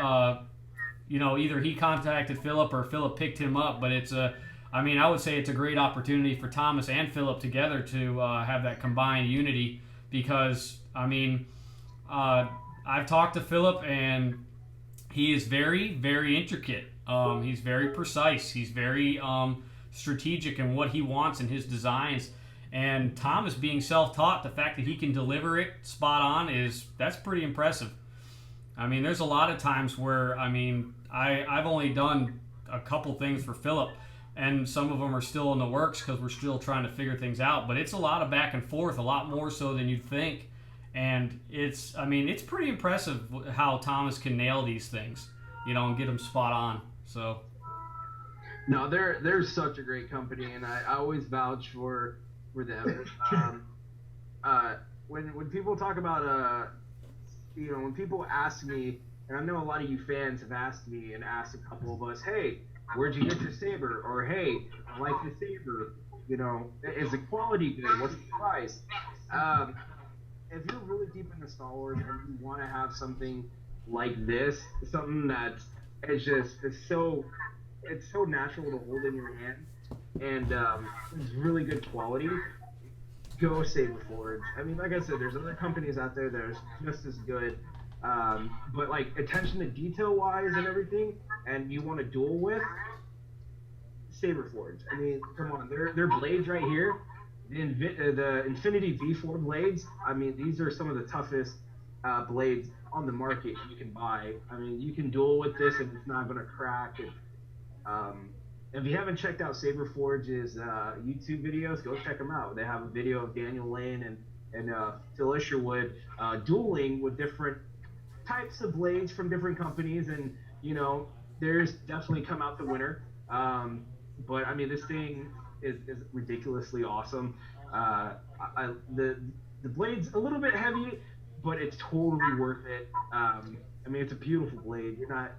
either he contacted Philip or Philip picked him up. But I would say it's a great opportunity for Thomas and Philip together to have that combined unity. Because, I mean, I've talked to Philip, and he is very, very intricate. He's very precise. He's very strategic in what he wants in his designs. And Thomas being self-taught, the fact that he can deliver it spot on, that's pretty impressive. I mean, there's a lot of times where, I've only done a couple things for Philip, and some of them are still in the works because we're still trying to figure things out. But it's a lot of back and forth, a lot more so than you'd think. And it's pretty impressive how Thomas can nail these things, and get them spot on. So, no, they're such a great company, and I always vouch for them. When people talk about when people ask me, and I know a lot of you fans have asked me and asked a couple of us, hey, where'd you get your saber? Or hey, I like the saber. Is the quality good? What's the price? If you're really deep into Star Wars and you want to have something like this, something that's it's so natural to hold in your hand, and it's really good quality, go Saberforge. I mean, like I said, there's other companies out there that are just as good. But like attention to detail wise and everything, and you want to duel with Saberforge. I mean, come on, their blades right here, the Infinity V4 blades. I mean, these are some of the toughest blades on the market you can buy. I mean, you can duel with this and it's not going to crack. If you haven't checked out Saberforge's YouTube videos, go check them out. They have a video of Daniel Lane and Phil Isherwood dueling with different types of blades from different companies, and there's definitely come out the winner. But I mean, this thing is ridiculously awesome. The blade's a little bit heavy, but it's totally worth it. I mean, it's a beautiful blade. You're not.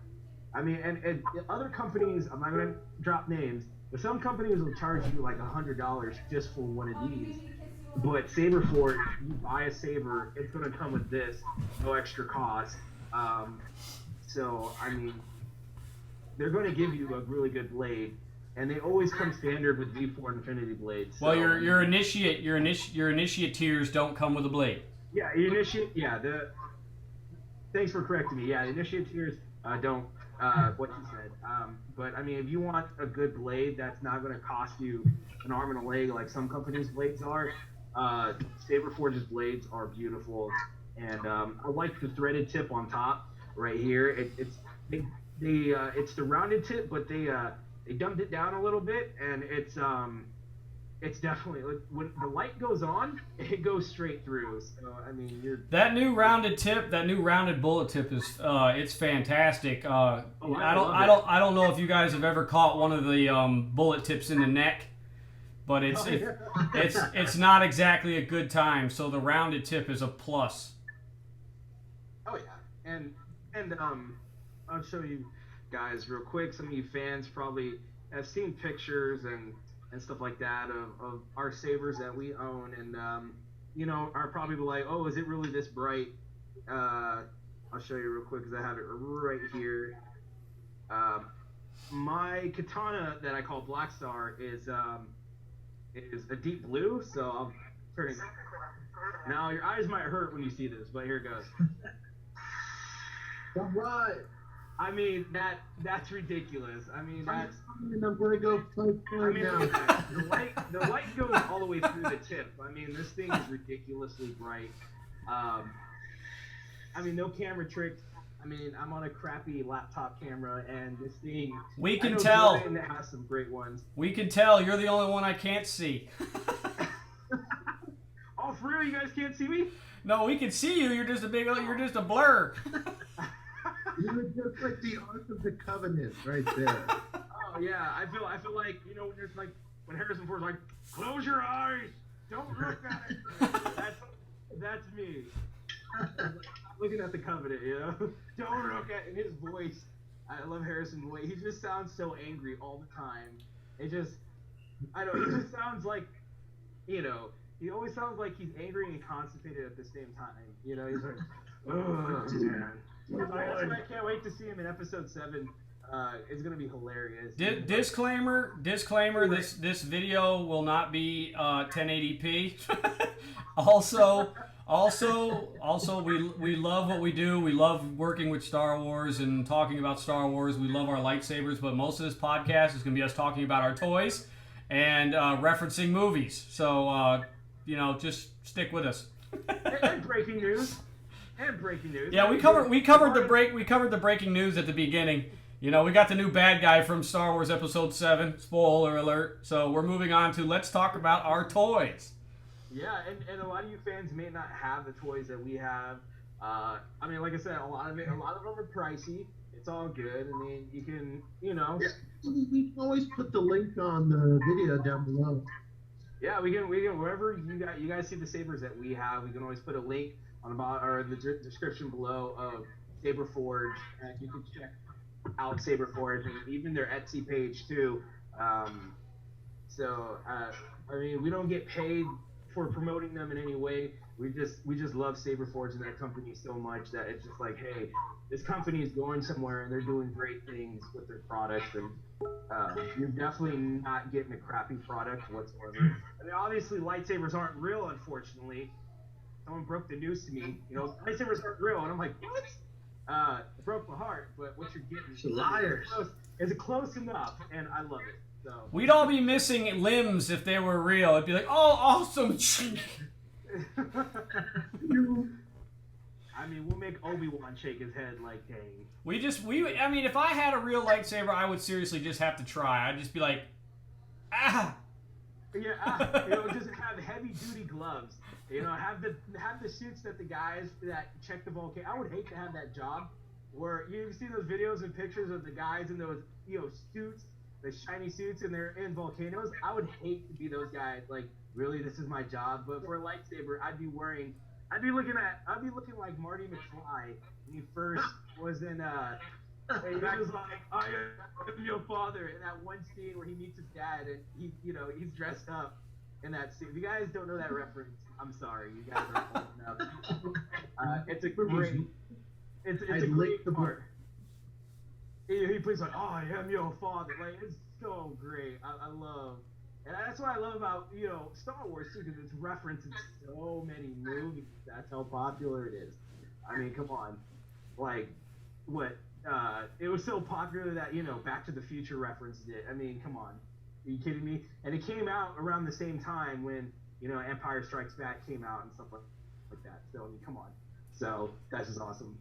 I mean, and other companies, I'm not gonna drop names, but some companies will charge you like $100 just for one of these. But Saberforge, you buy a saber, it's gonna come with this, no extra cost. So I mean, they're going to give you a really good blade, and they always come standard with V4 Infinity blades. Well, your initiate tiers don't come with a blade. Yeah, thanks for correcting me. Yeah, the initiate tiers don't. What you said. But I mean, if you want a good blade that's not going to cost you an arm and a leg like some companies' blades are, Saberforge's blades are beautiful, and I like the threaded tip on top right here. It's the rounded tip, but they dumbed it down a little bit, and it's definitely, when the light goes on, it goes straight through. So I mean, that new rounded tip, that new rounded bullet tip is it's fantastic. I don't know if you guys have ever caught one of the bullet tips in the neck, but it's not exactly a good time. So the rounded tip is a plus. Oh yeah, and I'll show you guys real quick. Some of you fans probably have seen pictures and stuff like that of our sabers that we own, and are probably like, oh, is it really this bright? I'll show you real quick because I have it right here. My katana that I call Black Star is a deep blue, so I'll turn it. Now your eyes might hurt when you see this, but here it goes. All right. I mean, that's ridiculous. I mean, that's. I'm gonna go play now. The light goes all the way through the tip. I mean, this thing is ridiculously bright. I mean, no camera tricks. I mean, I'm on a crappy laptop camera, and this thing. We can tell. It has some great ones. We can tell. You're the only one I can't see. Oh, for real? You guys can't see me? No, we can see you. You're just a blur. You're just like the Ark of the Covenant right there. Oh yeah, I feel like when there's like when Harrison Ford's like, close your eyes, don't look at it. That's me. Looking at the Covenant, don't look at his voice. I love Harrison's voice. He just sounds so angry all the time. He just sounds like, he always sounds like he's angry and constipated at the same time. He's like, oh man. I can't wait to see him in episode 7. It's gonna be hilarious. Disclaimer: This video will not be 1080p. Also, we love what we do. We love working with Star Wars and talking about Star Wars. We love our lightsabers, but most of this podcast is gonna be us talking about our toys and referencing movies. So just stick with us. And breaking news. Yeah, we covered the breaking news at the beginning. We got the new bad guy from Star Wars Episode 7. Spoiler alert. So we're moving on to let's talk about our toys. Yeah, and a lot of you fans may not have the toys that we have. I mean, like I said, a lot of them are pricey. It's all good. I mean, you can, Yeah, we can always put the link on the video down below. Yeah, we can wherever you guys see the sabers that we have, we can always put a link on the bottom or the description below of Saberforge, and you can check out Saberforge and even their Etsy page too. I mean, we don't get paid for promoting them in any way. We just love Saberforge and that company so much that it's just like, hey, this company is going somewhere and they're doing great things with their products, and you're definitely not getting a crappy product whatsoever. I mean, obviously lightsabers aren't real, unfortunately. Someone broke the news to me. Lightsabers aren't real, and I'm like, what? It broke my heart. But what you're getting, liars, is close enough, and I love it. So we'd all be missing limbs if they were real. It'd be like, oh, awesome. I mean, we'll make Obi-Wan shake his head like, dang. I mean, if I had a real lightsaber, I would seriously just have to try. I'd just be like, ah. Yeah, just have heavy-duty gloves. You know, have the suits that the guys that check the volcano. I would hate to have that job where you see those videos and pictures of the guys in those suits, the shiny suits, and they're in volcanoes. I would hate to be those guys. Like, really, this is my job. But for a lightsaber, I'd be looking like Marty McFly when he first was in he was like, I am your father, in that one scene where he meets his dad and he's dressed up in that suit. If you guys don't know that reference, I'm sorry. You guys are old enough. It's a great part. He plays like, oh, I am your father. Like, it's so great. I love, and that's what I love about Star Wars too, because it's referenced in so many movies. That's how popular it is. I mean, come on, like what? It was so popular that Back to the Future referenced it. I mean, come on, are you kidding me? And it came out around the same time when Empire Strikes Back came out and stuff like that. So I mean, come on. So that's just awesome.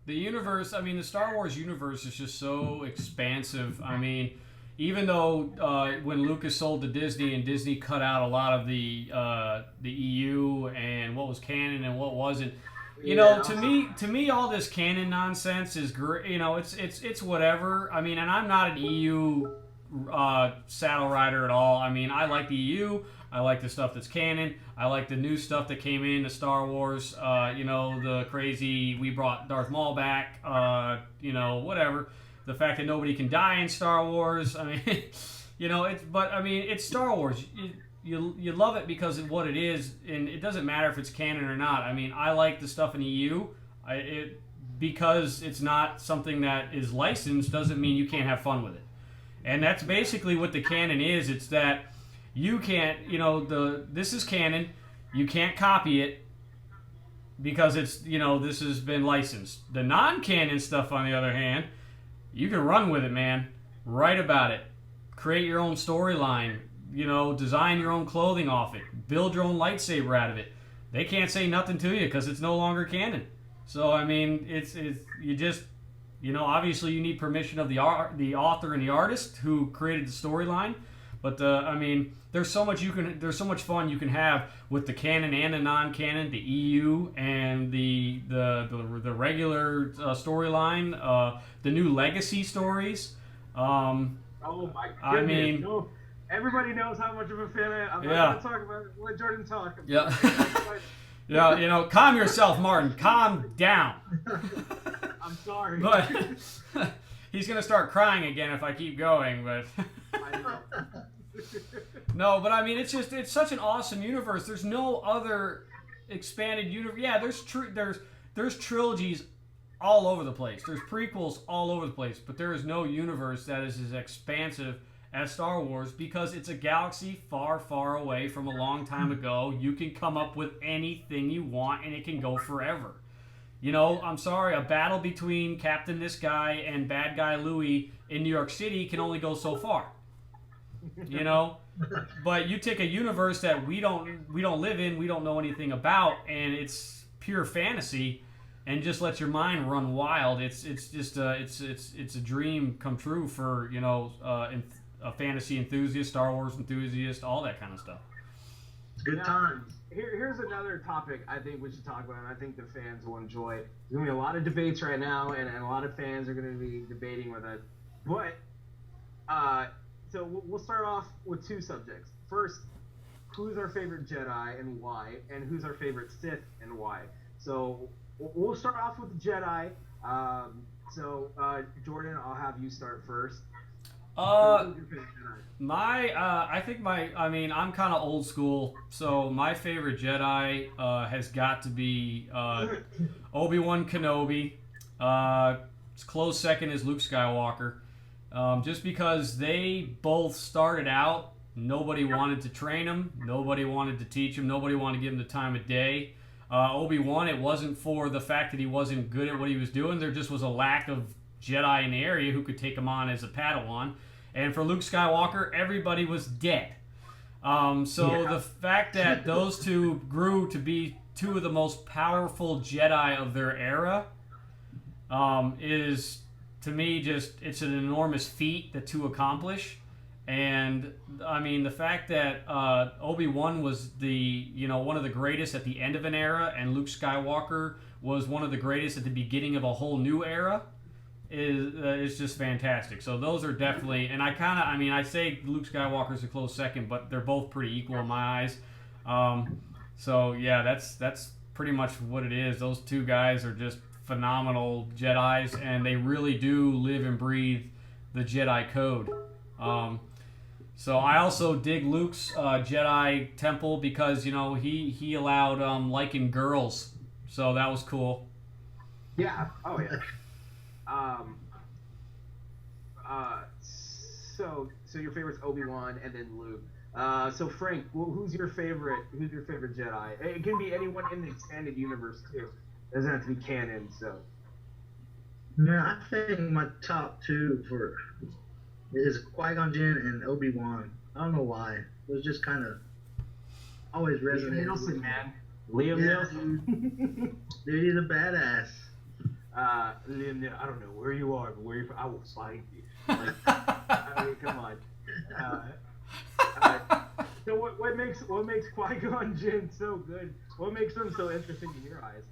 The universe, I mean, the Star Wars universe is just so expansive. I mean, even though when Lucas sold to Disney and Disney cut out a lot of the EU and what was canon and what wasn't, to me, all this canon nonsense is great. It's whatever. I mean, and I'm not an EU saddle rider at all. I mean, I like the EU. I like the stuff that's canon. I like the new stuff that came in, the Star Wars, the crazy, we brought Darth Maul back, whatever. The fact that nobody can die in Star Wars. I mean, it's Star Wars. You love it because of what it is, and it doesn't matter if it's canon or not. I mean, I like the stuff in the EU. Because it's not something that is licensed doesn't mean you can't have fun with it. And that's basically what the canon is. It's that you can't, this is canon. You can't copy it because it's, this has been licensed. The non-canon stuff, on the other hand, you can run with it, man. Write about it. Create your own storyline. Design your own clothing off it. Build your own lightsaber out of it. They can't say nothing to you because it's no longer canon. So, I mean, it's you just, obviously you need permission of the author and the artist who created the storyline. But there's so much fun you can have with the canon and the non-canon, the EU and the regular storyline, the new legacy stories. Oh my goodness! I mean, no, everybody knows how much of a fan I am. I'm not gonna talk about it. Let Jordan talk. Yeah. Yeah, calm yourself, Martin. Calm down. I'm sorry. But he's gonna start crying again if I keep going. But I know. No, but I mean, it's such an awesome universe. There's no other expanded universe. Yeah, there's trilogies all over the place. There's prequels all over the place, but there is no universe that is as expansive as Star Wars because it's a galaxy far, far away from a long time ago. You can come up with anything you want, and it can go forever. I'm sorry, a battle between Captain This Guy and Bad Guy Louie in New York City can only go so far. But you take a universe that we don't live in, we don't know anything about, and it's pure fantasy, and just let your mind run wild. It's just it's a dream come true for a fantasy enthusiast, Star Wars enthusiast, all that kind of stuff. Good times. Here's another topic I think we should talk about, and I think the fans will enjoy. There's going to be a lot of debates right now, and a lot of fans are going to be debating with us. But, so we'll start off with two subjects. First, who's our favorite Jedi and why, and who's our favorite Sith and why. So we'll start off with the Jedi. Jordan, I'll have you start first. I'm kind of old school, so my favorite Jedi has got to be Obi-Wan Kenobi. Close second is Luke Skywalker. Just because they both started out, nobody wanted to train him, nobody wanted to teach him, nobody wanted to give him the time of day. Obi-Wan, it wasn't for the fact that he wasn't good at what he was doing, there just was a lack of Jedi in the area who could take him on as a Padawan. And for Luke Skywalker, everybody was dead. The fact that those two grew to be two of the most powerful Jedi of their era is, to me, it's an enormous feat to accomplish. And I mean, the fact that Obi-Wan was one of the greatest at the end of an era, and Luke Skywalker was one of the greatest at the beginning of a whole new era, is just fantastic. So those are definitely, and I say Luke Skywalker's a close second, but they're both pretty equal in my eyes. So yeah, that's pretty much what it is. Those two guys are just phenomenal Jedis, and they really do live and breathe the Jedi code. So I also dig Luke's Jedi temple because he allowed liking girls, so that was cool. Yeah. Oh yeah. So your favorite's Obi-Wan and then Luke. So Frank, who's your favorite? Who's your favorite Jedi? It can be anyone in the expanded universe too. It doesn't have to be canon. So. Man, I think my top two is Qui-Gon Jinn and Obi-Wan. I don't know why. It was just kind of always resonated. Liam Neeson, man. Liam Neeson. Dude, he's a badass. Liam Neeson, I don't know where you are, but I will find you. Like, I mean, come on. So what makes Qui-Gon Jinn so good? What makes him so interesting in your eyes?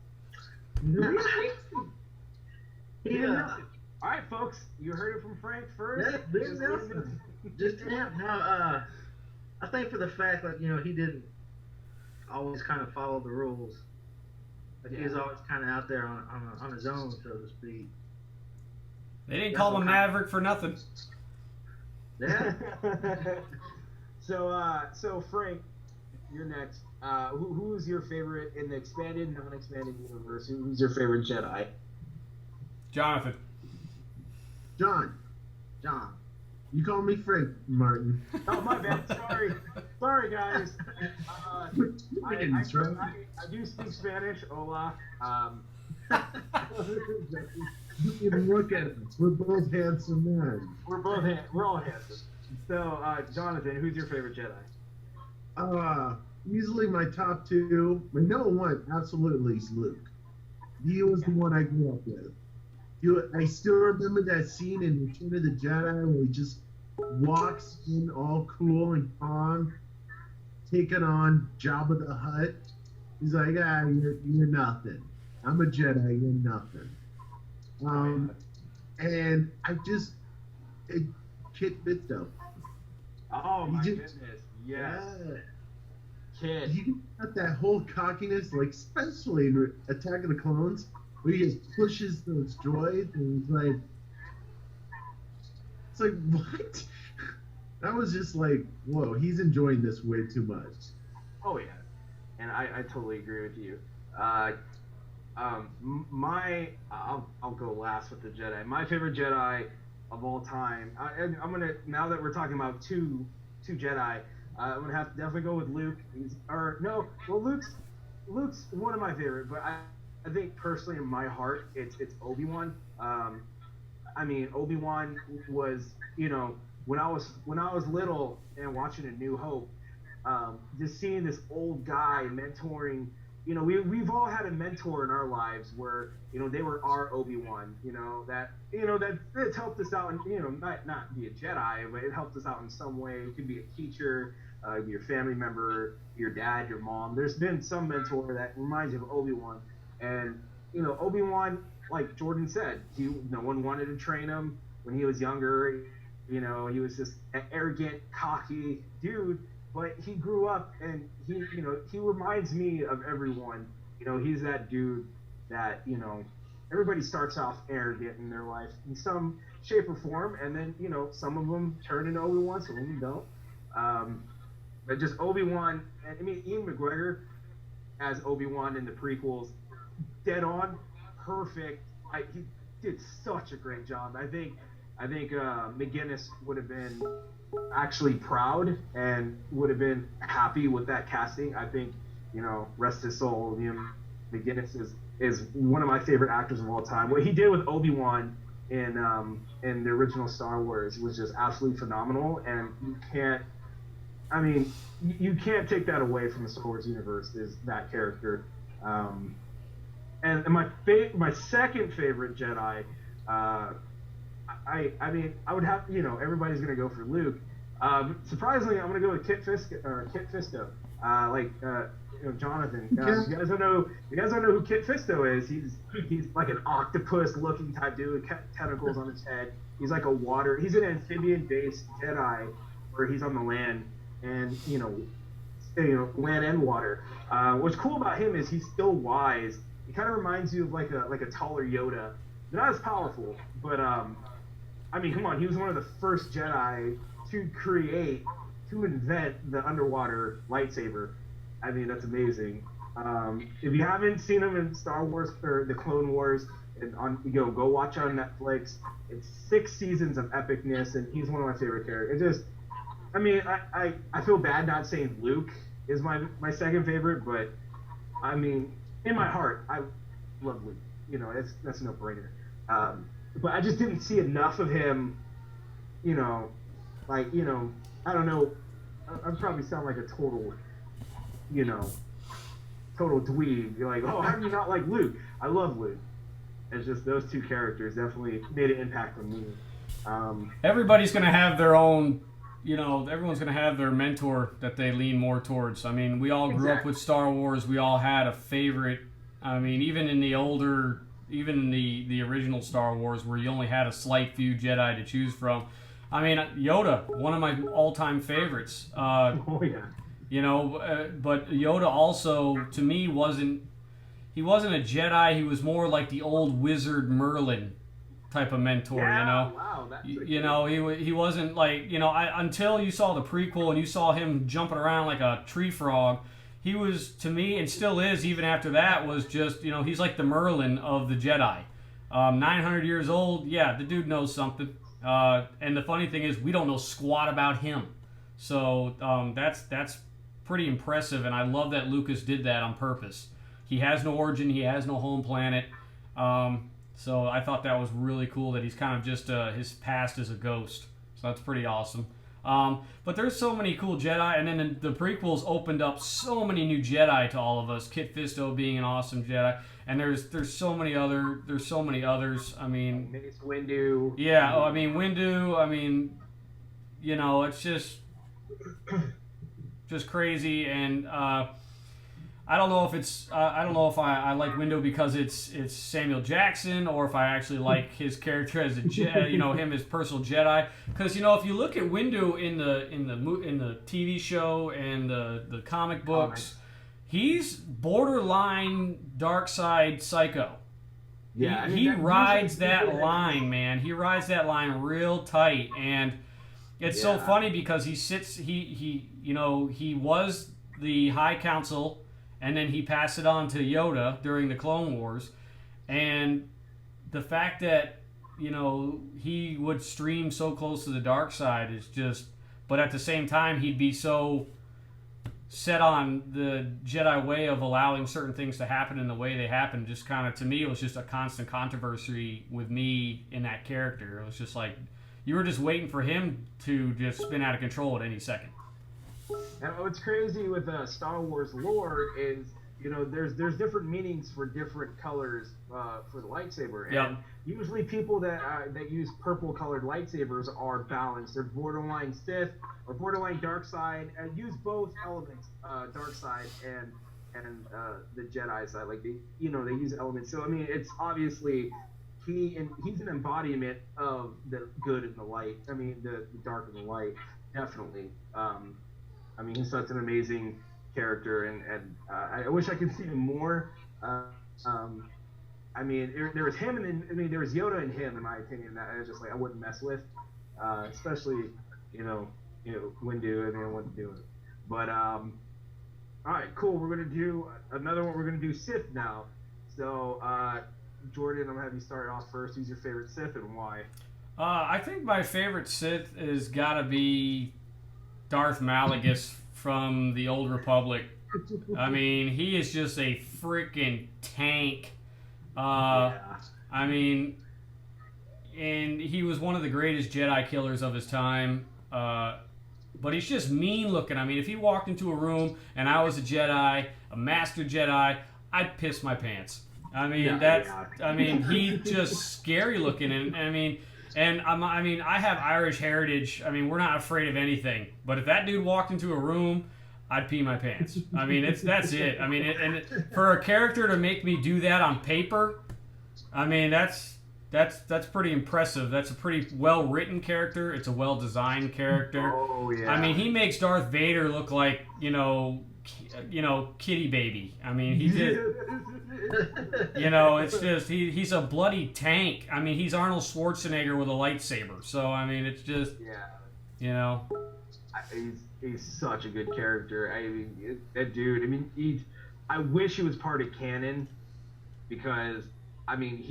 Yeah. All right, folks, you heard it from Frank first. Liam Neeson. Just him. No, I think for the fact that he didn't always kind of follow the rules. Like he was always kind of out there on his own, so to speak. They didn't call him Maverick for nothing. Yeah. So Frank, you're next. Who's your favorite in the expanded, non-expanded universe? Who's your favorite Jedi? Jonathan. John. You call me Frank, Martin. Oh, my bad. Sorry, guys. I do speak Spanish. Hola. Even look at us. We're both handsome men. We're all handsome. So, Jonathan, who's your favorite Jedi? Easily my top two. My number one, absolutely, is Luke. He was the one I grew up with. I still remember that scene in Return of the Jedi where he just walks in all cool and calm, taking on Jabba the Hutt. He's like, you're nothing. I'm a Jedi, you're nothing. And Kit Fisto. Oh my goodness, yes. Yeah. Kit. He got that whole cockiness, like especially in Attack of the Clones, where he just pushes those droids and he's like, it's like, what? That was just like, whoa, he's enjoying this way too much. Oh yeah, and I totally agree with you. I'll go last with the Jedi. My favorite Jedi of all time. I'm gonna, now that we're talking about two Jedi, I'm gonna have to definitely go with Luke. Luke's one of my favorite, but I think personally in my heart it's Obi-Wan. I mean, Obi-Wan was, when I was little and watching A New Hope, just seeing this old guy mentoring. We've all had a mentor in our lives where they were our Obi-Wan. That it's helped us out, and not be a Jedi, but it helped us out in some way. It could be a teacher, your family member, your dad, your mom. There's been some mentor that reminds you of Obi-Wan, and Obi-Wan, like Jordan said, no one wanted to train him when he was younger. He was just an arrogant, cocky dude. But he grew up, and he reminds me of everyone. He's that dude that everybody starts off arrogant in their life in some shape or form, and then some of them turn into Obi-Wan, some of them don't. But just Obi-Wan, and I mean Ian McGregor as Obi-Wan in the prequels, dead on, perfect. He did such a great job. I think McGinnis would have been actually proud and would have been happy with that casting. I think, rest his soul, Liam McGinnis is one of my favorite actors of all time. What he did with Obi-Wan in the original Star Wars was just absolutely phenomenal, and you can't take that away from the Star Wars universe, is that character. And my second favorite Jedi, I would have, everybody's gonna go for Luke, Surprisingly, I'm gonna go with Kit Fisto. Jonathan. If you guys don't know who Kit Fisto is, he's like an octopus-looking type dude with tentacles on his head. He's like he's an amphibian-based Jedi, where he's on the land and land and water. What's cool about him is he's still wise. He kind of reminds you of like a taller Yoda. Not as powerful, but I mean, come on, he was one of the first Jedi to invent the underwater lightsaber. I mean, that's amazing. If you haven't seen him in Star Wars or the Clone Wars, go watch on Netflix. It's 6 seasons of epicness, and he's one of my favorite characters. I feel bad not saying Luke is my second favorite, but I mean, in my heart, I love Luke. That's no brainer. But I just didn't see enough of him. I don't know. I'd probably sound like a total dweeb. You're like, oh, how do you not like Luke? I love Luke. It's just those two characters definitely made an impact on me. Everybody's going to have their own, everyone's going to have their mentor that they lean more towards. I mean, we all grew up with Star Wars. We all had a favorite. I mean, even in the original Star Wars, where you only had a slight few Jedi to choose from. I mean, Yoda, one of my all-time favorites. Oh yeah. But Yoda also, to me, he wasn't a Jedi. He was more like the old wizard Merlin type of mentor. Wow, that's he wasn't like until you saw the prequel and you saw him jumping around like a tree frog. He was, to me, and still is even after that, was just he's like the Merlin of the Jedi. 900 years old, yeah, the dude knows something. And the funny thing is, we don't know squat about him. So that's pretty impressive, and I love that Lucas did that on purpose. He has no origin, he has no home planet. So I thought that was really cool that he's kind of just his past is a ghost. So that's pretty awesome. But there's so many cool Jedi, and then the prequels opened up so many new Jedi to all of us. Kit Fisto being an awesome Jedi, and there's so many others. I mean, Mace Windu. Yeah, Windu. I mean, it's just crazy, and I don't know if I like Windu because it's Samuel Jackson, or if I actually like his character as a Jedi, him as personal Jedi. Because if you look at Windu in the TV show and the comic books, he's borderline dark side psycho. Yeah, he rides that line, man. He rides that line real tight, and it's so funny because he was the High Council. And then he passed it on to Yoda during the Clone Wars. And the fact that, he would stream so close to the dark side is just... But at the same time, he'd be so set on the Jedi way of allowing certain things to happen in the way they happen. Just kind of, to me, it was just a constant controversy with me in that character. It was just like, you were just waiting for him to just spin out of control at any second. And what's crazy with Star Wars lore is, there's different meanings for different colors for the lightsaber. And usually people that use purple-colored lightsabers are balanced. They're borderline Sith or borderline dark side, and use both elements, dark side and the Jedi side. Like they use elements. So I mean, it's obviously he's an embodiment of the good and the light. I mean, the dark and the light, definitely. I mean, he's such an amazing character, and I wish I could see him more. I mean, there was him, and then there was Yoda and him, in my opinion, that I was just like I wouldn't mess with, especially Windu. I wouldn't do it. But all right, cool. We're gonna do another one. We're gonna do Sith now. So Jordan, I'm gonna have you start off first. Who's your favorite Sith and why? I think my favorite Sith is gotta be Darth Malgus from the Old Republic. I mean, he is just a freaking tank. I mean, and he was one of the greatest Jedi killers of his time. But he's just mean looking. I mean, if he walked into a room and I was a Jedi, a master Jedi, I'd piss my pants. I mean, I mean, he just scary looking, and I mean, And I mean, I have Irish heritage. I mean, we're not afraid of anything. But if that dude walked into a room, I'd pee my pants. I mean, that's it. I mean, for a character to make me do that on paper, I mean, that's pretty impressive. That's a pretty well written character. It's a well designed character. Oh yeah. I mean, he makes Darth Vader look like kitty baby. I mean, he did. It's just he's a bloody tank. I mean, he's Arnold Schwarzenegger with a lightsaber. So I mean, it's just he's such a good character. I mean, that dude. I mean, I wish he was part of canon because I mean,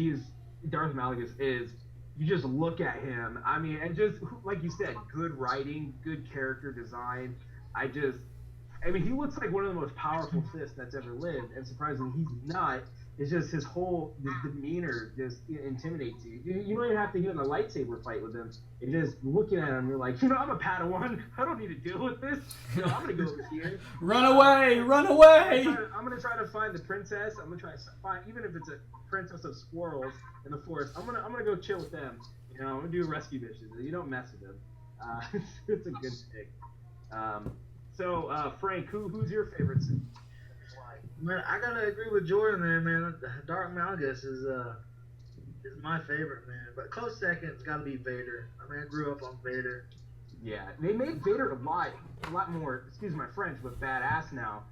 Darth Malgus is. You just look at him. I mean, and just like you said, good writing, good character design. I mean, he looks like one of the most powerful Sith that's ever lived, and surprisingly, he's not. It's just his demeanor just intimidates you. You don't even have to get in a lightsaber fight with him. And just looking at him, you're like, I'm a Padawan. I don't need to deal with this. I'm gonna go over here. Run away! Run away! I'm gonna try to find the princess. I'm gonna try to find, even if it's a princess of squirrels in the forest. I'm gonna go chill with them. I'm gonna do rescue missions. You don't mess with them. It's a good pick. So Frank, who's your favorite Sith? Man, I gotta agree with Jordan there, man. Darth Malgus is my favorite, man. But close second's gotta be Vader. I mean, I grew up on Vader. Yeah, they made Vader a lot more. Excuse my French, but badass now.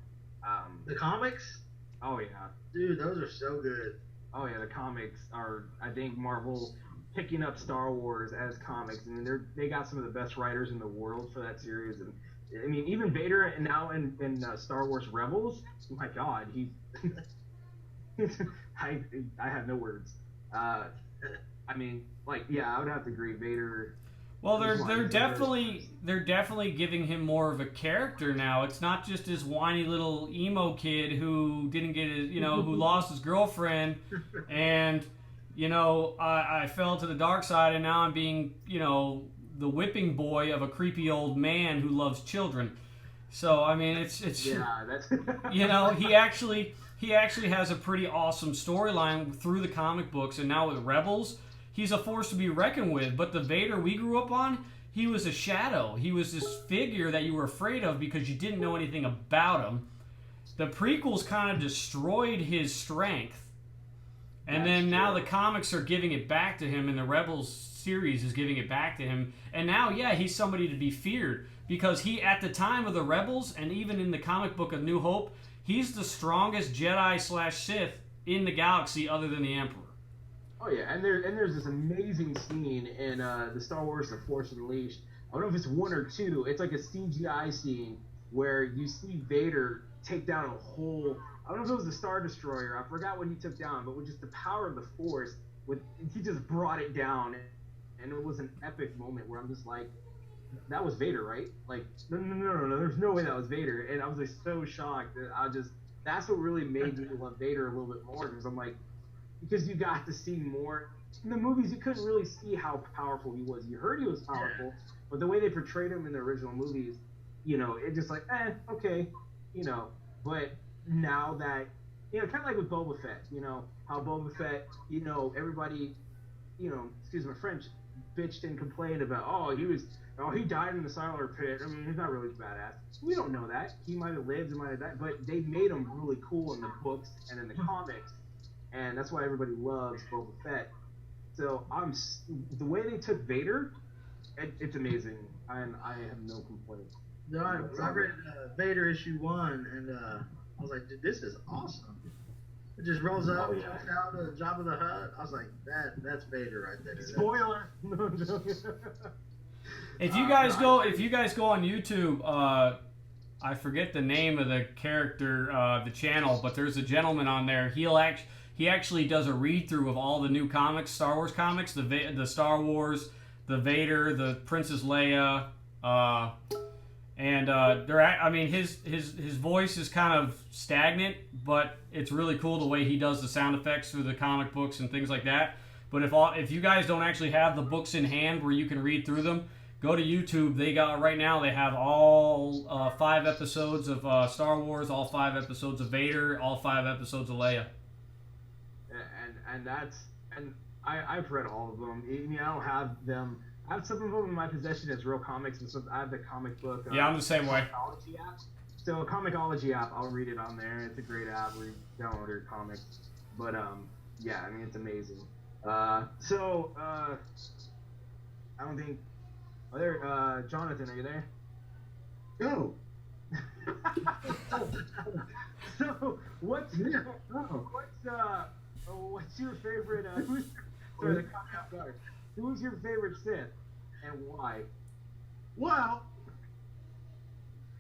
The comics? Oh yeah. Dude, those are so good. Oh yeah, the comics are. I think Marvel picking up Star Wars as comics. I mean, they got some of the best writers in the world for that series, and I mean, even Vader and now in Star Wars Rebels. Oh my God, I have no words. I mean, like, yeah, I would have to agree. Vader. Well, they're definitely giving him more of a character now. It's not just this whiny little emo kid who didn't get his, who lost his girlfriend, and I fell to the dark side, and now I'm being, the whipping boy of a creepy old man who loves children. So I mean, it's yeah, that's he actually has a pretty awesome storyline through the comic books, and now with Rebels, he's a force to be reckoned with. But the Vader we grew up on, he was a shadow. He was this figure that you were afraid of because you didn't know anything about him. The prequels kind of destroyed his strength, and then now the comics are giving it back to him, and the Rebels series is giving it back to him. And now, yeah, he's somebody to be feared because he, at the time of the Rebels, and even in the comic book of New Hope, he's the strongest Jedi/Sith in the galaxy other than the Emperor. Oh yeah, and there's this amazing scene in the Star Wars The Force Unleashed. I don't know if it's 1 or 2. It's like a CGI scene where you see Vader take down a whole. I don't know if it was the Star Destroyer. I forgot what he took down, but with just the power of the Force, he just brought it down, and it was an epic moment where I'm just like, that was Vader, right? Like, no, there's no way that was Vader. And I was like so shocked that that's what really made me love Vader a little bit more, because I'm like, because you got to see more. In the movies, you couldn't really see how powerful he was. You heard he was powerful, but the way they portrayed him in the original movies, it just like, okay, but now that, kind of like with Boba Fett, how Boba Fett, everybody, excuse my French, bitched and complained about, he died in the Silar pit. I mean, he's not really badass. We don't know that. He might have lived, he might have died, but they made him really cool in the books and in the comics, and that's why everybody loves Boba Fett. So the way they took Vader, it's amazing, and I have no complaints. No, I read Vader issue 1, and I was like, dude, this is awesome. It just rolls up, jumps out of the Jabba the Hutt. I was like, that's Vader right there. Spoiler. No, I'm joking. If you guys go on YouTube, I forget the name of the character, the channel, but there's a gentleman on there. He actually does a read through of all the new comics, Star Wars comics, the Star Wars, the Vader, the Princess Leia, and his voice is kind of stagnant, but it's really cool the way he does the sound effects through the comic books and things like that. But if you guys don't actually have the books in hand where you can read through them, go to YouTube. They have all 5 episodes of Star Wars, all 5 episodes of Vader, all 5 episodes of Leia. And I've read all of them. I mean, I don't have them. I have some of them in my possession as real comics, and some I have the comic book. Yeah, I'm the same way. Comixology app. So a Comixology app, I'll read it on there. It's a great app where you download your comics. But yeah, I mean it's amazing. I don't think. Oh, there, Jonathan, are you there? Go. So what's your favorite? Who's sorry, the caught me off guard. Who's your favorite Sith, and why? Well,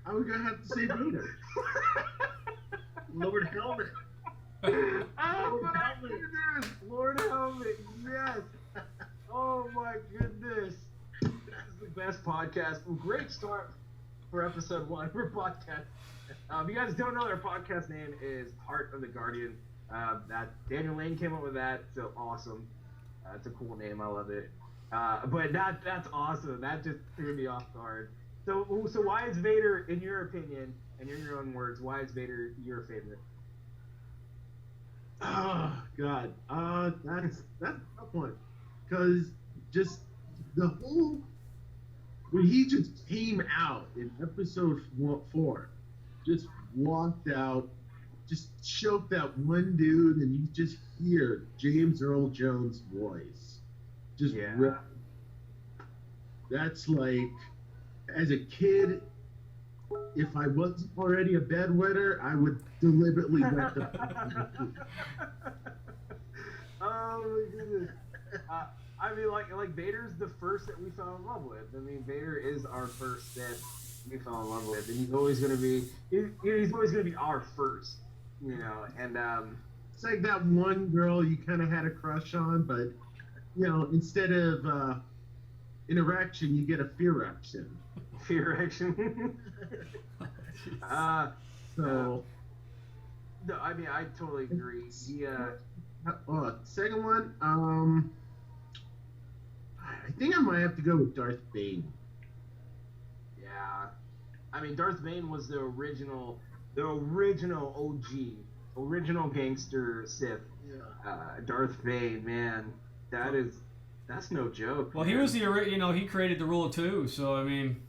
I was gonna have to say Vader. Lord Helmet. Oh my goodness, Lord Helmet, yes. Oh my goodness, this is the best podcast. Great start for episode 1 for podcast. If you guys don't know, our podcast name is Heart of the Guardian. That Daniel Lane came up with that, so awesome. It's a cool name, I love it. But that's awesome. That just threw me off guard. So why is Vader, in your opinion, and in your own words, why is Vader your favorite? Oh God, that's a tough one, because just the whole when he just came out in episode 4, just walked out, just choked that one dude, and you just hear James Earl Jones' voice, just rip. That's like, as a kid, if I wasn't already a bedwetter, I would deliberately wet the. Oh my goodness. I mean, like Vader's the first that we fell in love with. I mean, Vader is our first Sith we fell in love with, and he's always gonna be our first, you know. And it's like that one girl you kind of had a crush on, but you know, instead of an erection, you get a fear-erection. Fear-erection. So. No, I mean, I totally agree. Second one, I think I might have to go with Darth Bane. Yeah, I mean, Darth Bane was the original OG, original gangster Sith. Yeah. Darth Bane, man, that's no joke. Well, man. he was he created the rule of 2, so I mean,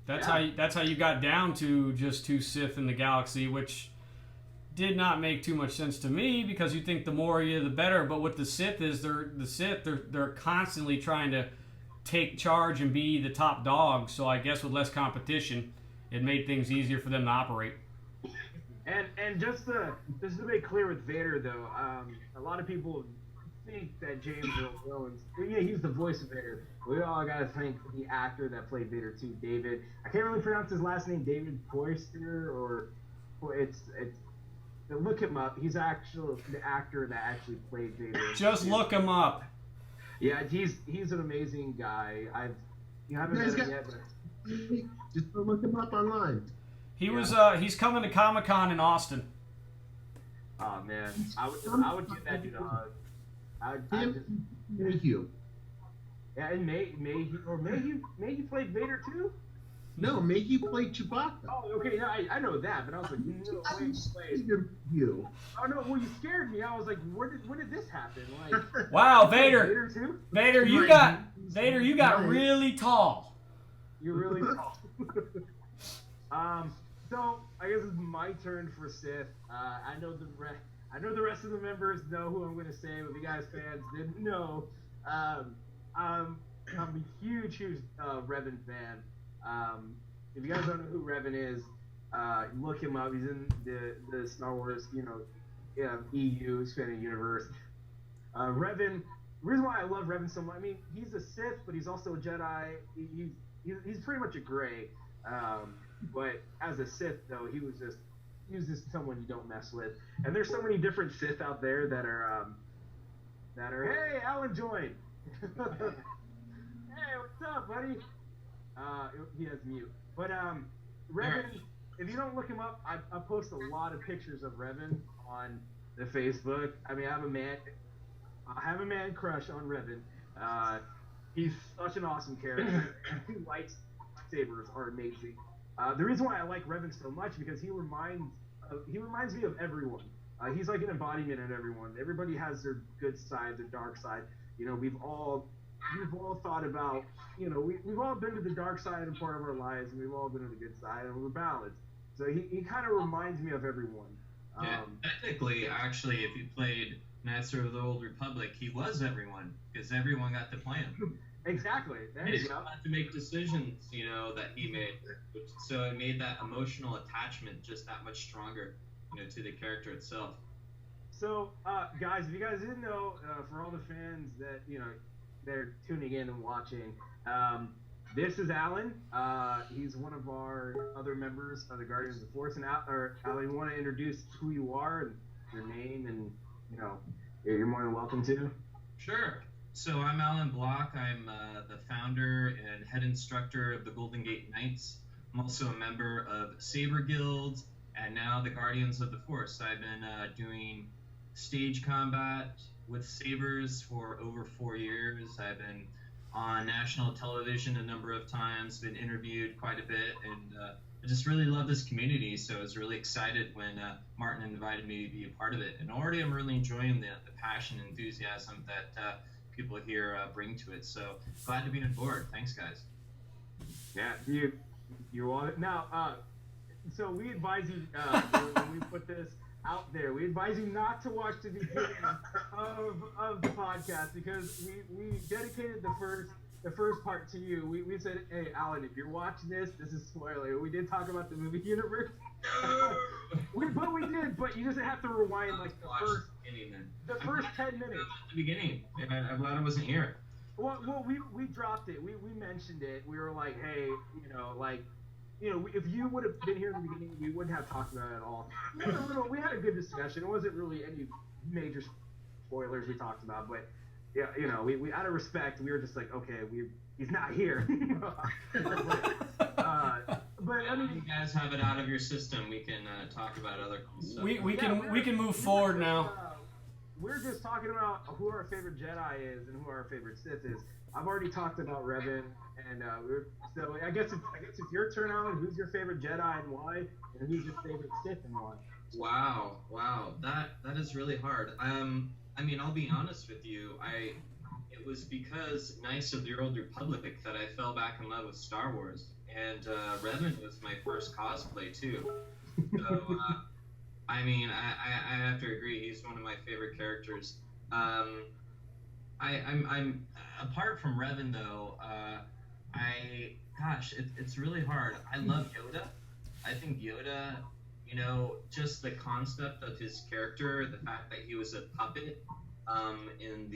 that's how you got down to just 2 Sith in the galaxy, which did not make too much sense to me, because you think the more you the better. But what the Sith is, they're constantly trying to take charge and be the top dog. So I guess with less competition, it made things easier for them to operate. And just to make clear with Vader though, a lot of people think that James Earl Jones, yeah, he's the voice of Vader. We all gotta thank the actor that played Vader too, David. I can't really pronounce his last name, David Poyster, or it's. Look him up. He's actually the actor that actually played Vader. Just look him up. Yeah, he's an amazing guy. You haven't met him yet, but just look him up online. He's coming to Comic-Con in Austin. Oh man, I would give that dude a hug. Thank you. Yeah, and May he played Vader too? No, Maggie played Chewbacca. Oh, okay, yeah, I know that, but I was like, played. You. Oh no, well you scared me. I was like, when did this happen? Like, wow, Vader too? Vader, you got really tall. You're really tall. So I guess it's my turn for Sith. I know the rest of the members know who I'm gonna say, but if you guys fans didn't know, I'm a huge Revan fan. If you guys don't know who Revan is, look him up. He's in the Star Wars, EU expanded universe. Revan. The reason why I love Revan so much, I mean, he's a Sith, but he's also a Jedi. He's pretty much a gray. But as a Sith, though, he was just someone you don't mess with. And there's so many different Sith out there that are hey, Alan joined. Hey, what's up, buddy? He has mute. But Revan, if you don't look him up, I post a lot of pictures of Revan on the Facebook. I mean, I have a man crush on Revan. He's such an awesome character. Lightsabers are amazing. The reason why I like Revan so much because he reminds me of everyone. He's like an embodiment of everyone. Everybody has their good side, their dark side. we've all thought about, we've all been to the dark side in part of our lives, and we've all been to the good side, and we're balanced. So he kind of reminds me of everyone. Yeah, technically, actually, if you played Master of the Old Republic, he was everyone, because everyone got to play him. Exactly. There He you just go. had to make decisions, that he made. So it made that emotional attachment just that much stronger, to the character itself. So, guys, if you guys didn't know, for all the fans that they're tuning in and watching, this is Alan. He's one of our other members of the Guardians of the Force. And Alan, you want to introduce who you are and your name, and you're more than welcome to. Sure. So I'm Alan Block. I'm the founder and head instructor of the Golden Gate Knights. I'm also a member of Saber Guild and now the Guardians of the Force. I've been doing stage combat with sabers for over 4 years. I've been on national television a number of times, been interviewed quite a bit, and I just really love this community. So I was really excited when Martin invited me to be a part of it. And already I'm really enjoying the passion and enthusiasm that people here bring to it. So glad to be on board. Thanks, guys. Yeah, you want it now. So we advise you when we put this out there, we advise you not to watch the beginning of the podcast, because we dedicated the first part to you. We said, hey, Alan, if you're watching this is spoiler. We did talk about the movie universe. we did, but you just have to rewind like the first 10 minutes. At the beginning. I'm glad I wasn't here. Well, we dropped it. We mentioned it. We were like, hey, if you would have been here in the beginning, we wouldn't have talked about it at all. We had a good discussion. It wasn't really any major spoilers we talked about, but yeah, we out of respect, we were just like, okay, he's not here. But I mean, you guys have it out of your system. We can talk about other stuff. We can move forward now. We're just talking about who our favorite Jedi is and who our favorite Sith is. I've already talked about Revan, and so I guess it's your turn, Alan. Who's your favorite Jedi and why? And who's your favorite Sith and why? Wow, that is really hard. I mean, I'll be honest with you. It was because Knights of the Old Republic that I fell back in love with Star Wars, and Revan was my first cosplay too. So I mean, I have to agree. He's one of my favorite characters. I'm apart from Revan though. It's really hard. I love Yoda. I think Yoda, just the concept of his character, the fact that he was a puppet in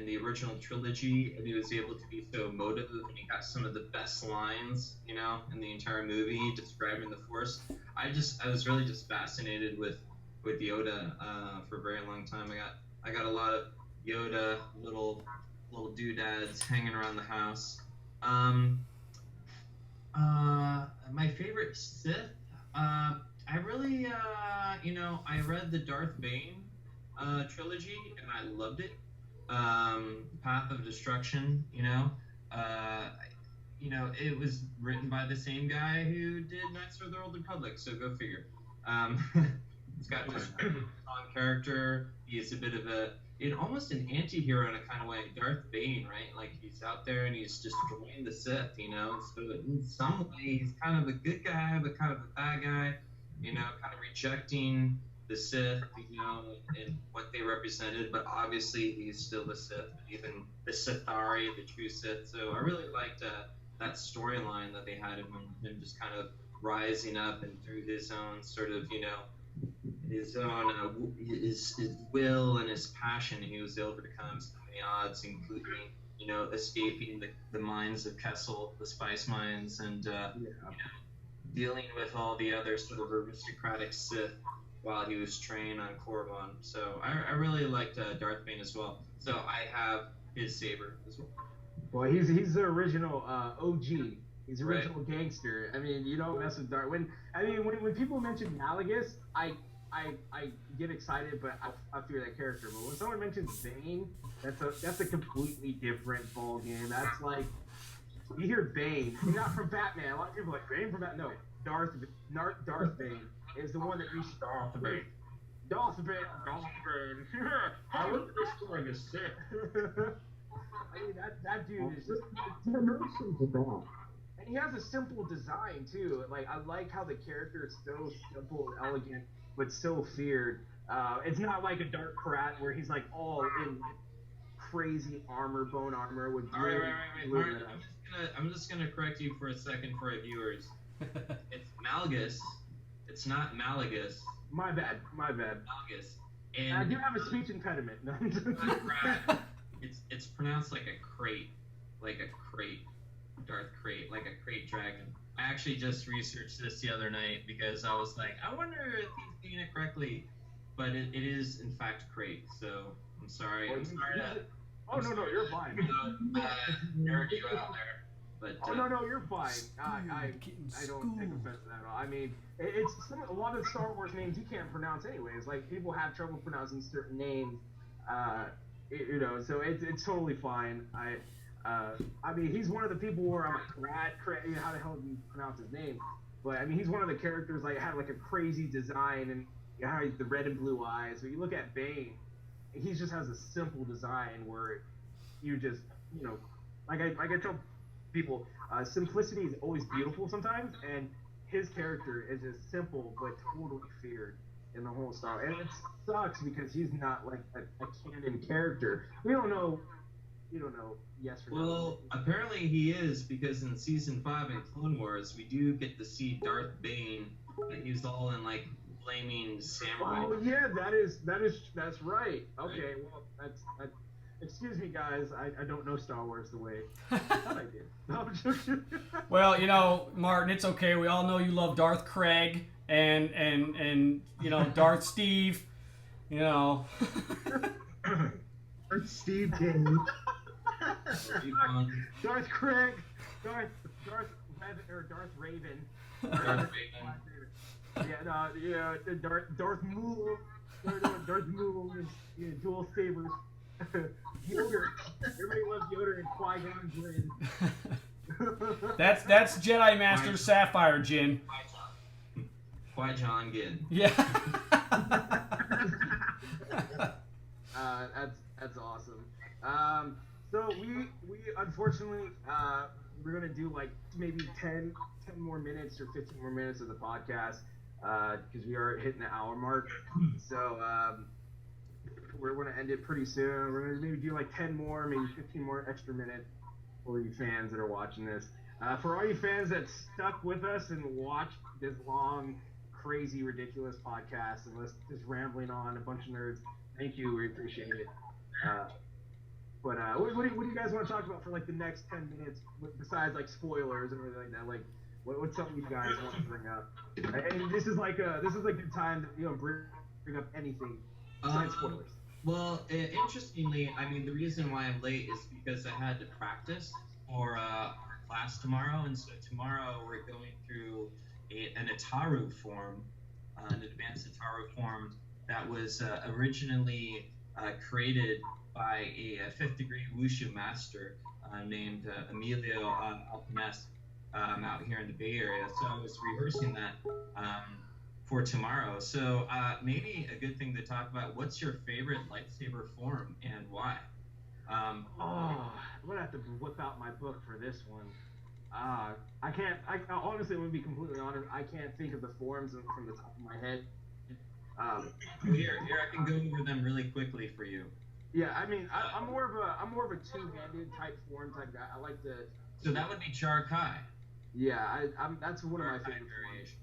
the original trilogy, and he was able to be so emotive, and he got some of the best lines, in the entire movie describing the Force. I was really just fascinated with Yoda for a very long time. I got a lot of Yoda little doodads hanging around the house. My favorite Sith, I really, I read the Darth Bane trilogy, and I loved it. Path of Destruction, it was written by the same guy who did Knights of the Old Republic, so go figure. It's got a strong character. He is a bit of almost an anti-hero in a kind of way. Darth Bane, right? Like, he's out there and he's destroying the Sith, So in some way, he's kind of a good guy, but kind of a bad guy, kind of rejecting the Sith, and what they represented, but obviously he's still the Sith, even the Sithari, the true Sith. So I really liked that storyline that they had of him just kind of rising up, and through his own sort of, his own his will and his passion, he was able to overcome so many odds, including escaping the mines of Kessel, the spice mines, and dealing with all the other sort of aristocratic Sith while he was trained on Korriban. So I really liked Darth Bane as well. So I have his saber as well. Well, he's the original OG. He's the original gangster. I mean, you don't mess with Darth. When people mention Malgus, I get excited, but I fear that character. But when someone mentions Bane, that's a completely different ball game. That's like, you hear Bane, you're not from Batman. A lot of people are like, Bane from Batman. No, Darth Bane is the one that you start off the Bane. Darth Vader. I was restoring a Sith. I mean, that dude is just. Generations of that. And he has a simple design too. Like I like how the character is so simple and elegant, but so feared. It's not like a Dark Karat where he's like all in crazy armor, bone armor with All right. blue Martin, I'm just gonna correct you for a second for our viewers. It's Malgus. It's not Malagus. My bad. Malgus. And I And do have a speech impediment. No, it's pronounced like a crate, Darth Crate, like a crate dragon. I actually just researched this the other night because I was like, I wonder if he's doing it correctly, but it is in fact crate. So I'm sorry. I'm sorry to. Oh no, you're fine. Nerd you out there, but Oh no, you're fine. I don't take offense to that at all. I mean, it's a lot of Star Wars names you can't pronounce anyways. Like people have trouble pronouncing certain names, so it's totally fine. I mean, he's one of the people where I'm like, how the hell do you pronounce his name? But I mean, he's one of the characters like had like a crazy design and how he's the red and blue eyes. But you look at Bane, he just has a simple design where you just like I tell people, simplicity is always beautiful sometimes, and his character is just simple but totally feared in the whole Star. And it sucks because he's not like a canon character. We don't know. You don't know yes or no. well, apparently he is because in season 5 in Clone Wars, we do get to see Darth Bane, and he's all in like flaming samurai. Oh yeah, that's right. Okay, well that's. Excuse me, guys. I don't know Star Wars the way I thought I did. No, I'm joking. Well, Martin, it's okay. We all know you love Darth Craig and Darth Steve. Steve King. Darth Craig, Darth Raven. Darth Vader. Darth Maul. Darth Maul is dual sabers. Yoder. Everybody loves Yoder and Qui-Gon Jinn. That's Jedi Master Sapphire Jin. Qui-Gon Jinn. Yeah. That's awesome. So we unfortunately we're gonna do like maybe 10 more minutes or 15 more minutes of the podcast because we are hitting the hour mark. So we're gonna end it pretty soon. We're gonna maybe do like 10 more, maybe 15 more extra minutes for you fans that are watching this. For all you fans that stuck with us and watched this long, crazy, ridiculous podcast and us just rambling on a bunch of nerds, thank you. We appreciate it. What do you guys want to talk about for like the next 10 minutes besides like spoilers and everything like that? Like what's something you guys want to bring up? And this is like the time to bring up anything besides spoilers. Well, interestingly, I mean, the reason why I'm late is because I had to practice for our class tomorrow, and so tomorrow we're going through an Ataru form, an advanced Ataru form that was originally created by a fifth degree wushu master named Emilio Alpines out here in the Bay Area. So I was rehearsing that for tomorrow. So maybe a good thing to talk about, what's your favorite lightsaber form and why? I'm gonna have to whip out my book for this one. I honestly, I'm gonna be completely honest, I can't think of the forms from the top of my head. Here I can go over them really quickly for you. Yeah, I mean, I'm more of a two-handed type form type guy. I like to. So that would be Char Kai. Yeah, that's one of my favorite variations.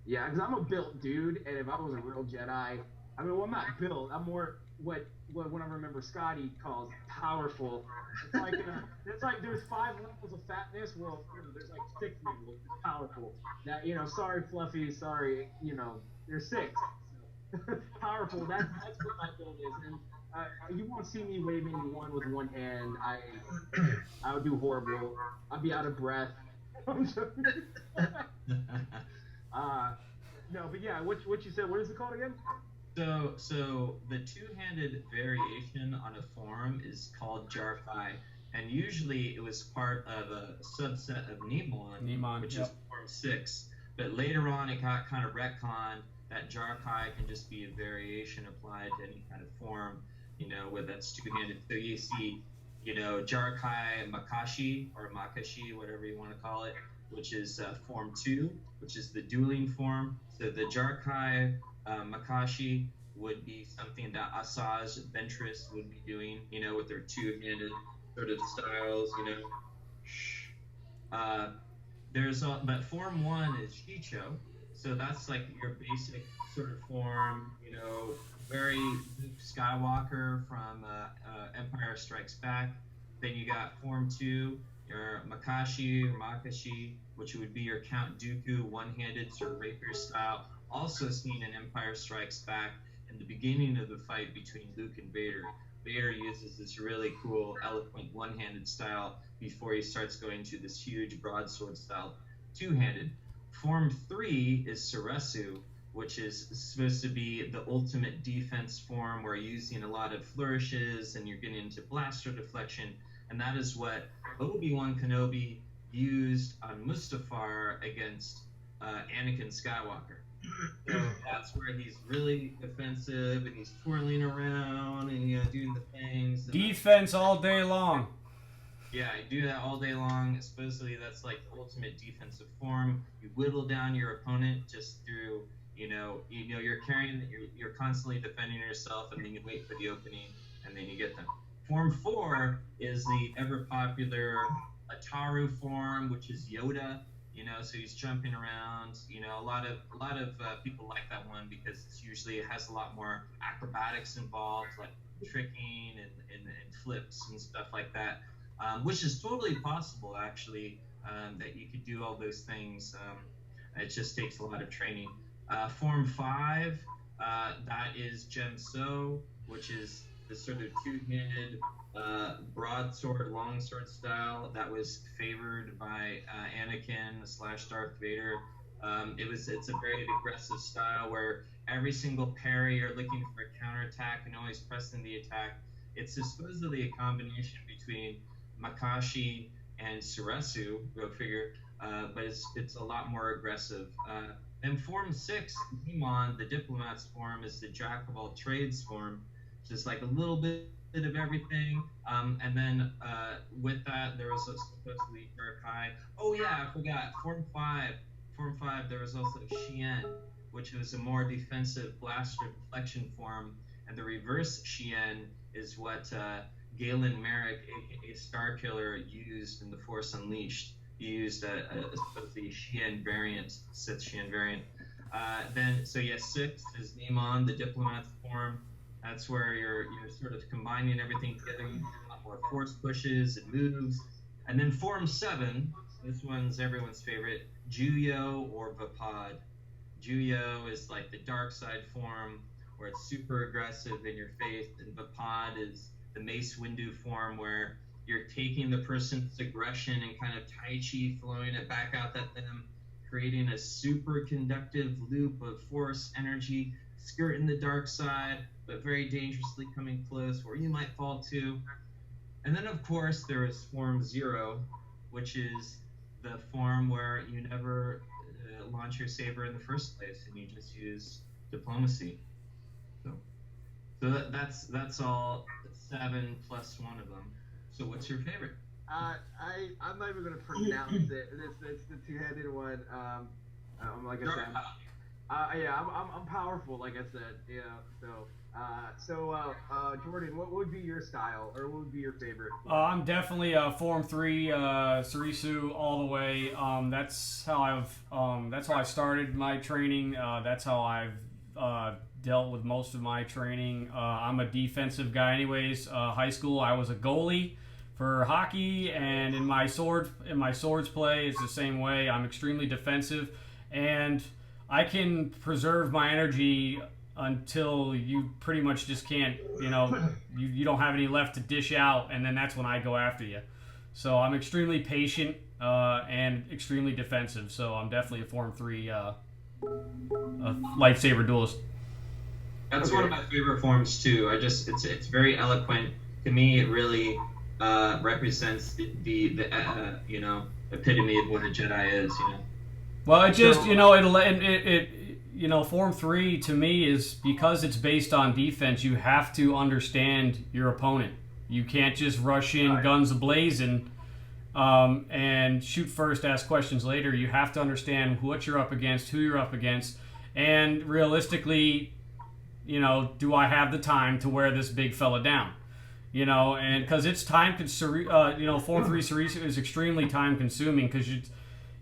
Yeah, because I'm a built dude, and if I was a real Jedi, I mean, well, I'm not built. I'm more what when I remember Scotty calls powerful. It's like there's 5 levels of fatness. Well, there's like 6 levels of powerful. That sorry, Fluffy, sorry, there's 6. So, powerful. That's what my build is. And you won't see me waving one with one hand. I would do horrible. I'd be out of breath. No, but yeah, what you said, what is it called again? So the two-handed variation on a form is called Jarfai, and usually it was part of a subset of Nimon, which is form 6. But later on, it got kind of retconned that Jarkai can just be a variation applied to any kind of form, where that's two-handed. So you see, Jarkai Makashi or Makashi, whatever you want to call it, which is form 2, which is the dueling form. So the Jarkai Makashi would be something that Asajj Ventress would be doing, with their two-handed sort of styles, but form 1 is Shicho, so that's like your basic sort of form, very Luke Skywalker from Empire Strikes Back. Then you got form 2, your Makashi or Makashi, which would be your Count Dooku one-handed sort of rapier style, also seen in Empire Strikes Back in the beginning of the fight between Luke and Vader. Vader uses this really cool, eloquent one-handed style before he starts going to this huge broadsword style two-handed. Form 3 is Suresu, which is supposed to be the ultimate defense form where you're using a lot of flourishes and you're getting into blaster deflection, and that is what Obi-Wan Kenobi used on Mustafar against Anakin Skywalker. So that's where he's really defensive and he's twirling around and doing the things. Defense all day long. Yeah, I do that all day long. Supposedly that's like the ultimate defensive form. You whittle down your opponent just through, you're carrying, you're constantly defending yourself, and then you wait for the opening, and then you get them. Form 4 is the ever popular Ataru form, which is Yoda. So he's jumping around. A lot of people like that one because it has a lot more acrobatics involved, like tricking and flips and stuff like that, which is totally possible actually, that you could do all those things. It just takes a lot of training. Form 5, that is Gemso, which is the sort of two-handed broadsword, longsword style that was favored by Anakin / Darth Vader. It's a very aggressive style where every single parry you're looking for a counterattack and always pressing the attack. It's supposedly a combination between Makashi and Suresu, go figure, but it's a lot more aggressive. Then Form 6, Demon, the Diplomat's form, is the Jack of all trades form, just like a little bit of everything. And then with that, there was supposedly Jarkai. Oh yeah, I forgot. Form 5, there was also Shien, which was a more defensive blaster deflection form. And the reverse Shien is what Galen Merrick, aka Starkiller, used in The Force Unleashed. He used the Shien variant, Sith Shien variant. Then 6 is Nemon, the Diplomat's form. That's where you're sort of combining everything together. You get a lot more force pushes and moves. And then Form 7, this one's everyone's favorite, Juyo or Vapad. Juyo is like the dark side form where it's super aggressive in your face, and Vapad is the Mace Windu form where you're taking the person's aggression and kind of Tai Chi flowing it back out at them, creating a super conductive loop of force energy, skirting the dark side, but very dangerously coming close where you might fall to. And then, of course, there is Form 0, which is the form where you never launch your saber in the first place and you just use diplomacy. So that's all 7 plus 1 of them. So what's your favorite? I'm not even gonna pronounce it. It's the two-handed one. Like I said, I'm powerful. Like I said, So Jordan, what would be your style, or what would be your favorite? I'm definitely Form 3, Sarisu all the way. That's how I started my training. That's how I've dealt with most of my training. I'm a defensive guy anyways. High school, I was a goalie for hockey, and in my swords play, it's the same way. I'm extremely defensive, and I can preserve my energy until you pretty much just can't, you don't have any left to dish out, and then that's when I go after you. So I'm extremely patient and extremely defensive, so I'm definitely a Form 3 a lightsaber duelist. That's one of my favorite forms too. It's very eloquent. To me, it really represents the epitome of what a Jedi is. Well, it just you know, Form 3 to me is, because it's based on defense, you have to understand your opponent. You can't just rush in guns a-blazing and shoot first, ask questions later. You have to understand what you're up against, who you're up against, and realistically, you know, do I have the time to wear this big fella down? You know, and because it's time consuming, you know, Form 3 Ceresu is extremely time consuming because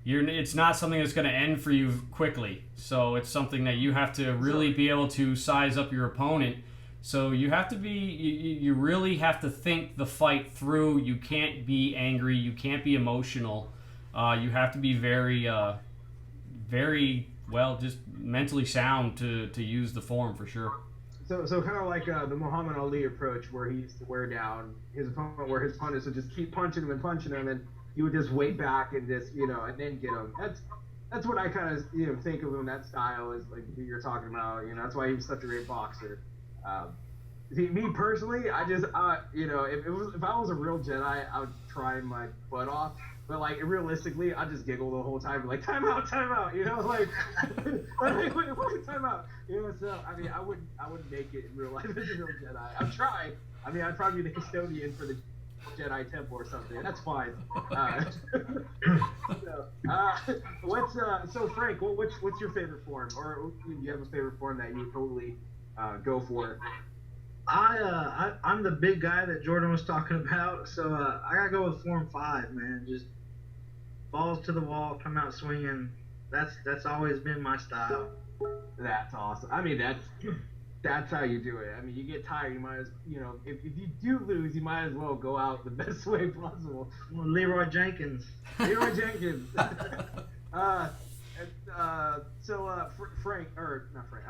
it's not something that's going to end for you quickly. So it's something that you have to really be able to size up your opponent. So you have to be, you really have to think the fight through. You can't be angry. You can't be emotional. You have to be very, very, well, just mentally sound to use the form for sure. So kind of like the Muhammad Ali approach, where he used to wear down his opponent, where his opponents would just keep punching him, and he would just wait back and just, you know, and then get him. That's what I kind of, you know, think of him. That style is like what you're talking about. You know, that's why he was such a great boxer. See, me personally, I just, you know, if I was a real Jedi, I would try my butt off. But like realistically, I just giggle the whole time, like time out, you know, like wait, time out, you know. So I mean, I wouldn't make it in real life as a real Jedi. I'd try. I mean, I'd probably be the custodian for the Jedi temple or something. That's fine. So Frank, what's your favorite form, or do you have a favorite form that you would totally go for? I'm the big guy that Jordan was talking about, so I gotta go with Form 5, man. Just balls to the wall, come out swinging. That's always been my style. That's awesome. I mean, that's how you do it. I mean, you get tired, you might as, you know, if you do lose, you might as well go out the best way possible. Leroy Jenkins. Frank, or not Frank.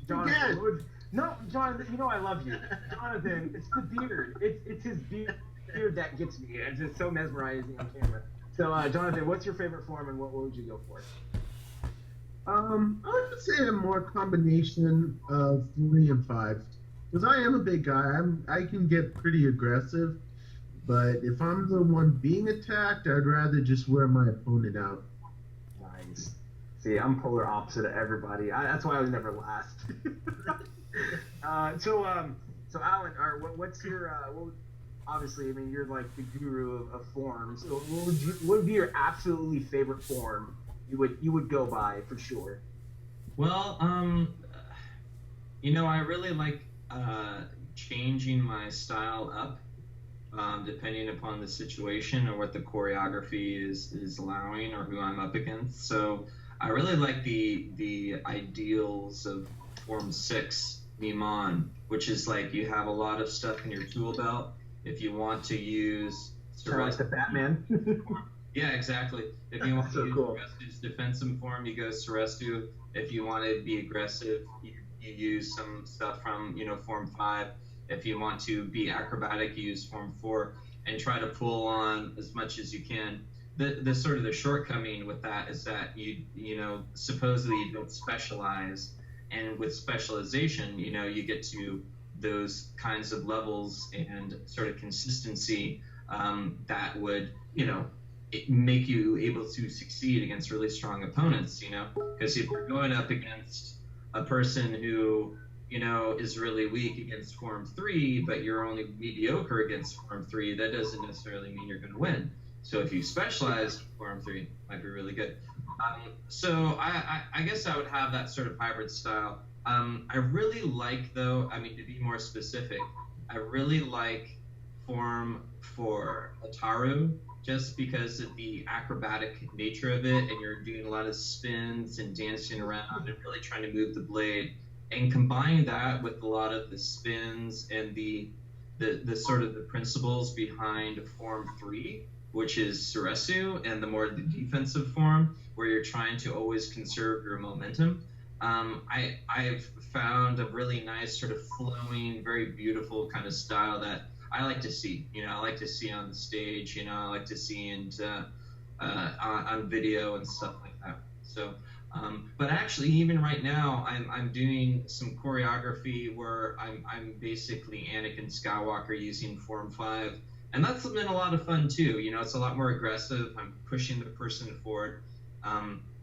Jonathan. No, Jonathan, you know I love you. Jonathan, it's the beard. It's his beard that gets me. It's just so mesmerizing on camera. So, Jonathan, what's your favorite form, and what would you go for? I would say a more combination of 3 and 5, because I am a big guy. I can get pretty aggressive, but if I'm the one being attacked, I'd rather just wear my opponent out. Nice. See, I'm polar opposite of everybody. That's why I was never last. So Alan, what's your obviously, I mean, you're like the guru of forms. So what would be your absolutely favorite form you would go by for sure? Well, you know, I really like changing my style up depending upon the situation or what the choreography is allowing or who I'm up against. So I really like the ideals of Form 6 Niman, which is like you have a lot of stuff in your tool belt. If you want to use like the Batman. Yeah, exactly. If you want to use Serestu's defensive form, you go Serestu. If you want to be aggressive, you use some stuff from, you know, Form 5. If you want to be acrobatic, you use Form 4, and try to pull on as much as you can. The sort of the shortcoming with that is that you know, supposedly you don't specialize, and with specialization, you know, you get to those kinds of levels and sort of consistency that would, you know, make you able to succeed against really strong opponents, you know, because if you're going up against a person who, you know, is really weak against Form 3, but you're only mediocre against Form 3, that doesn't necessarily mean you're going to win. So if you specialize Form 3, it might be really good. So I guess I would have that sort of hybrid style. I really like, though, I mean, to be more specific, I really like Form 4 Ataru, just because of the acrobatic nature of it, and you're doing a lot of spins and dancing around and really trying to move the blade. And combine that with a lot of the spins and the sort of the principles behind Form 3, which is Seresu, and the more the defensive form, where you're trying to always conserve your momentum. I've found a really nice sort of flowing, very beautiful kind of style that I like to see. You know, I like to see on the stage. You know, I like to see on video and stuff like that. So, but actually, even right now, I'm doing some choreography where I'm basically Anakin Skywalker using Form 5. And that's been a lot of fun too. You know, it's a lot more aggressive. I'm pushing the person forward,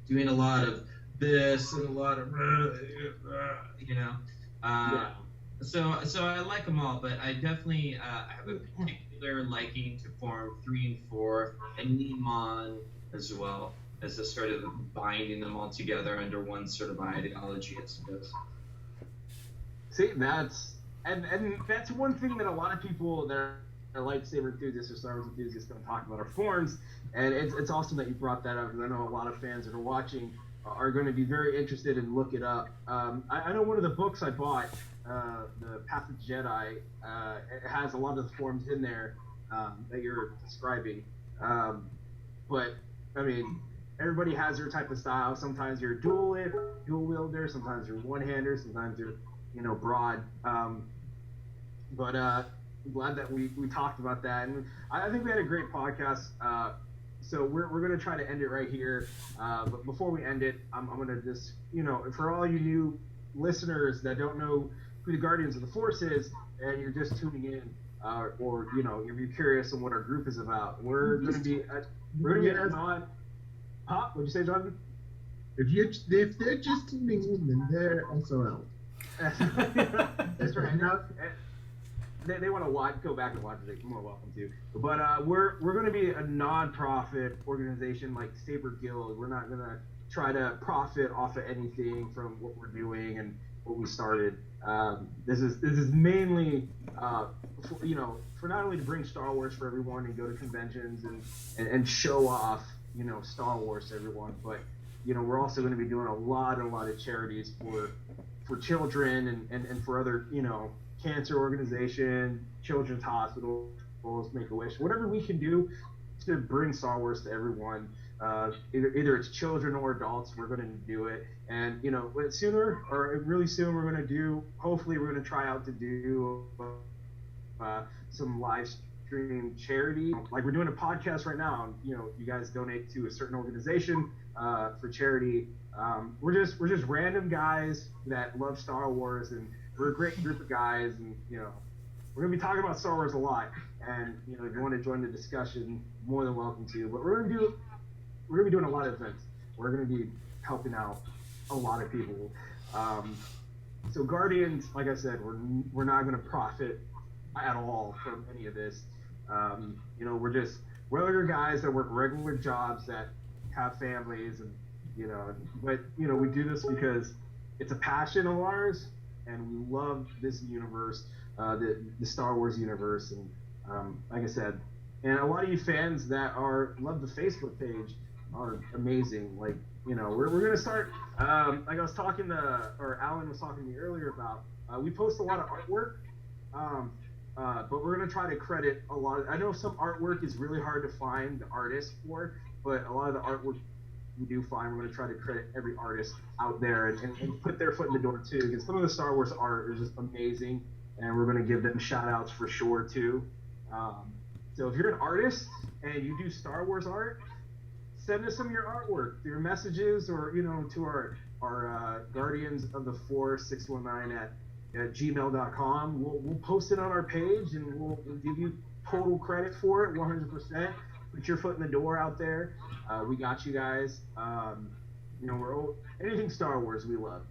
doing a lot of this and a lot of, you know. Yeah. So I like them all, but I definitely have a particular liking to Form 3 and 4 and Neemon as well, as a sort of binding them all together under one sort of ideology, I suppose. See, that's and that's one thing that a lot of people that are lightsaber enthusiasts or Star Wars enthusiasts don't talk about are forms, and it's awesome that you brought that up because I know a lot of fans that are watching are going to be very interested and look it up. I know one of the books I bought, the Path of the Jedi, it has a lot of the forms in there that you're describing. But I mean, everybody has their type of style. Sometimes you're a dual wielder, sometimes you're one-hander, sometimes you're broad. But I'm glad that we talked about that, and I think we had a great podcast. So we're going to try to end it right here. But before we end it, I'm going to just, for all you new listeners that don't know who the Guardians of the Force is, and you're just tuning in, or if you're curious on what our group is about, we're going to be on. What'd you say, Jonathan? If they're just tuning in, then they're SOL. That's right. They want to go back and watch it. They're more welcome to. But we're going to be a non-profit organization like Saber Guild. We're not going to try to profit off of anything from what we're doing and what we started. This is mainly for not only to bring Star Wars for everyone and go to conventions and show off Star Wars to everyone, but we're also going to be doing a lot of charities for children and for other cancer organization, children's hospitals, Make-A-Wish, whatever we can do to bring Star Wars to everyone. Either it's children or adults, we're going to do it. And sooner or really soon, hopefully we're going to try out to do some live stream charity. Like we're doing a podcast right now. You guys donate to a certain organization for charity. We're just random guys that love Star Wars, and we're a great group of guys, and we're gonna be talking about Star Wars a lot. And if you want to join the discussion, more than welcome to. But we're gonna be doing a lot of events. We're gonna be helping out a lot of people. So Guardians, like I said, we're not gonna profit at all from any of this. We're just regular guys that work regular jobs that have families, and but we do this because it's a passion of ours, and we love this universe, the Star Wars universe, and like I said, and a lot of you fans that love the Facebook page are amazing. Like we're gonna start. Like I was talking to, or Alan was talking to me earlier about. We post a lot of artwork. But we're going to try to credit a lot I know some artwork is really hard to find the artist for, but a lot of the artwork we do find, we're going to try to credit every artist out there and put their foot in the door too, because some of the Star Wars art is just amazing, and we're going to give them shout outs for sure too. So if you're an artist and you do Star Wars art, send us some of your artwork, your messages, or to our Guardians of the Force 619 at gmail.com. We'll post it on our page, and we'll give you total credit for it, 100%. Put your foot in the door out there. We got you guys. We're anything Star Wars we love.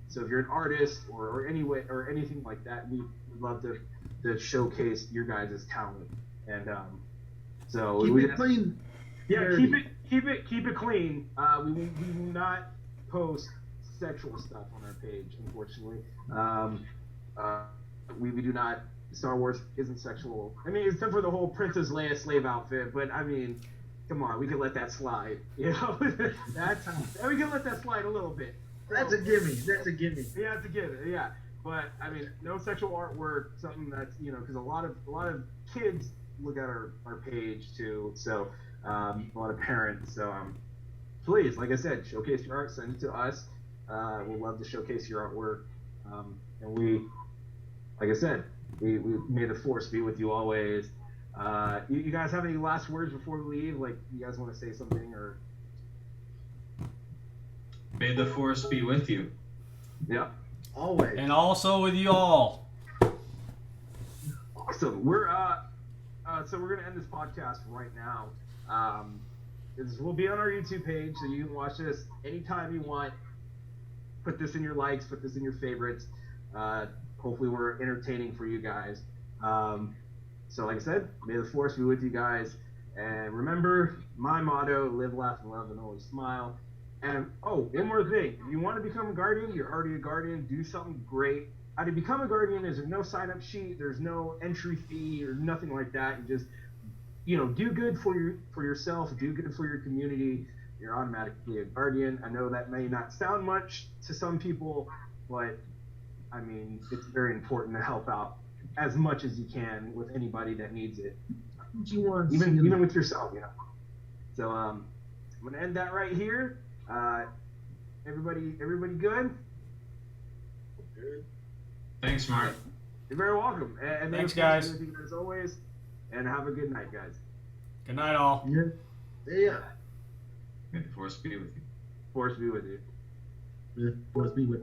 So if you're an artist or anything like that, we'd love to showcase your guys' talent. And so keep it clean. Yeah, keep it clean. We will not post sexual stuff on our page, unfortunately. We do not. Star Wars isn't sexual. I mean, except for the whole Princess Leia slave outfit. But I mean, come on, we can let that slide. We can let that slide a little bit. That's a gimme. Yeah, it's a gimme. Yeah, but I mean, no sexual artwork. Something that's because a lot of kids look at our page too. So a lot of parents. So please, like I said, showcase your art. Send it to us. We'd love to showcase your artwork. And we, like I said, we may the Force be with you always. You guys have any last words before we leave? Like, you guys want to say something, or? May the Force be with you. Yeah. Always. And also with you all. Awesome. So we're gonna end this podcast right now. This will be on our YouTube page, so you can watch this anytime you want. Put this in your likes, put this in your favorites. Hopefully we're entertaining for you guys. So like I said, may the force be with you guys. And remember my motto, live, laugh, and love, and always smile. And one more thing. If you want to become a guardian, you're already a guardian, do something great. How to become a guardian is there's no sign-up sheet, there's no entry fee or nothing like that. You just, do good for yourself, do good for your community. You're automatically a guardian. I know that may not sound much to some people, but I mean, it's very important to help out as much as you can with anybody that needs it. Even with yourself, So I'm gonna end that right here. Everybody good? Thanks, Mark. You're very welcome. And Thanks, guys. With you as always. And have a good night, guys. Good night, all. Yeah. May the force be with you. Force be with you. Yeah, force be with.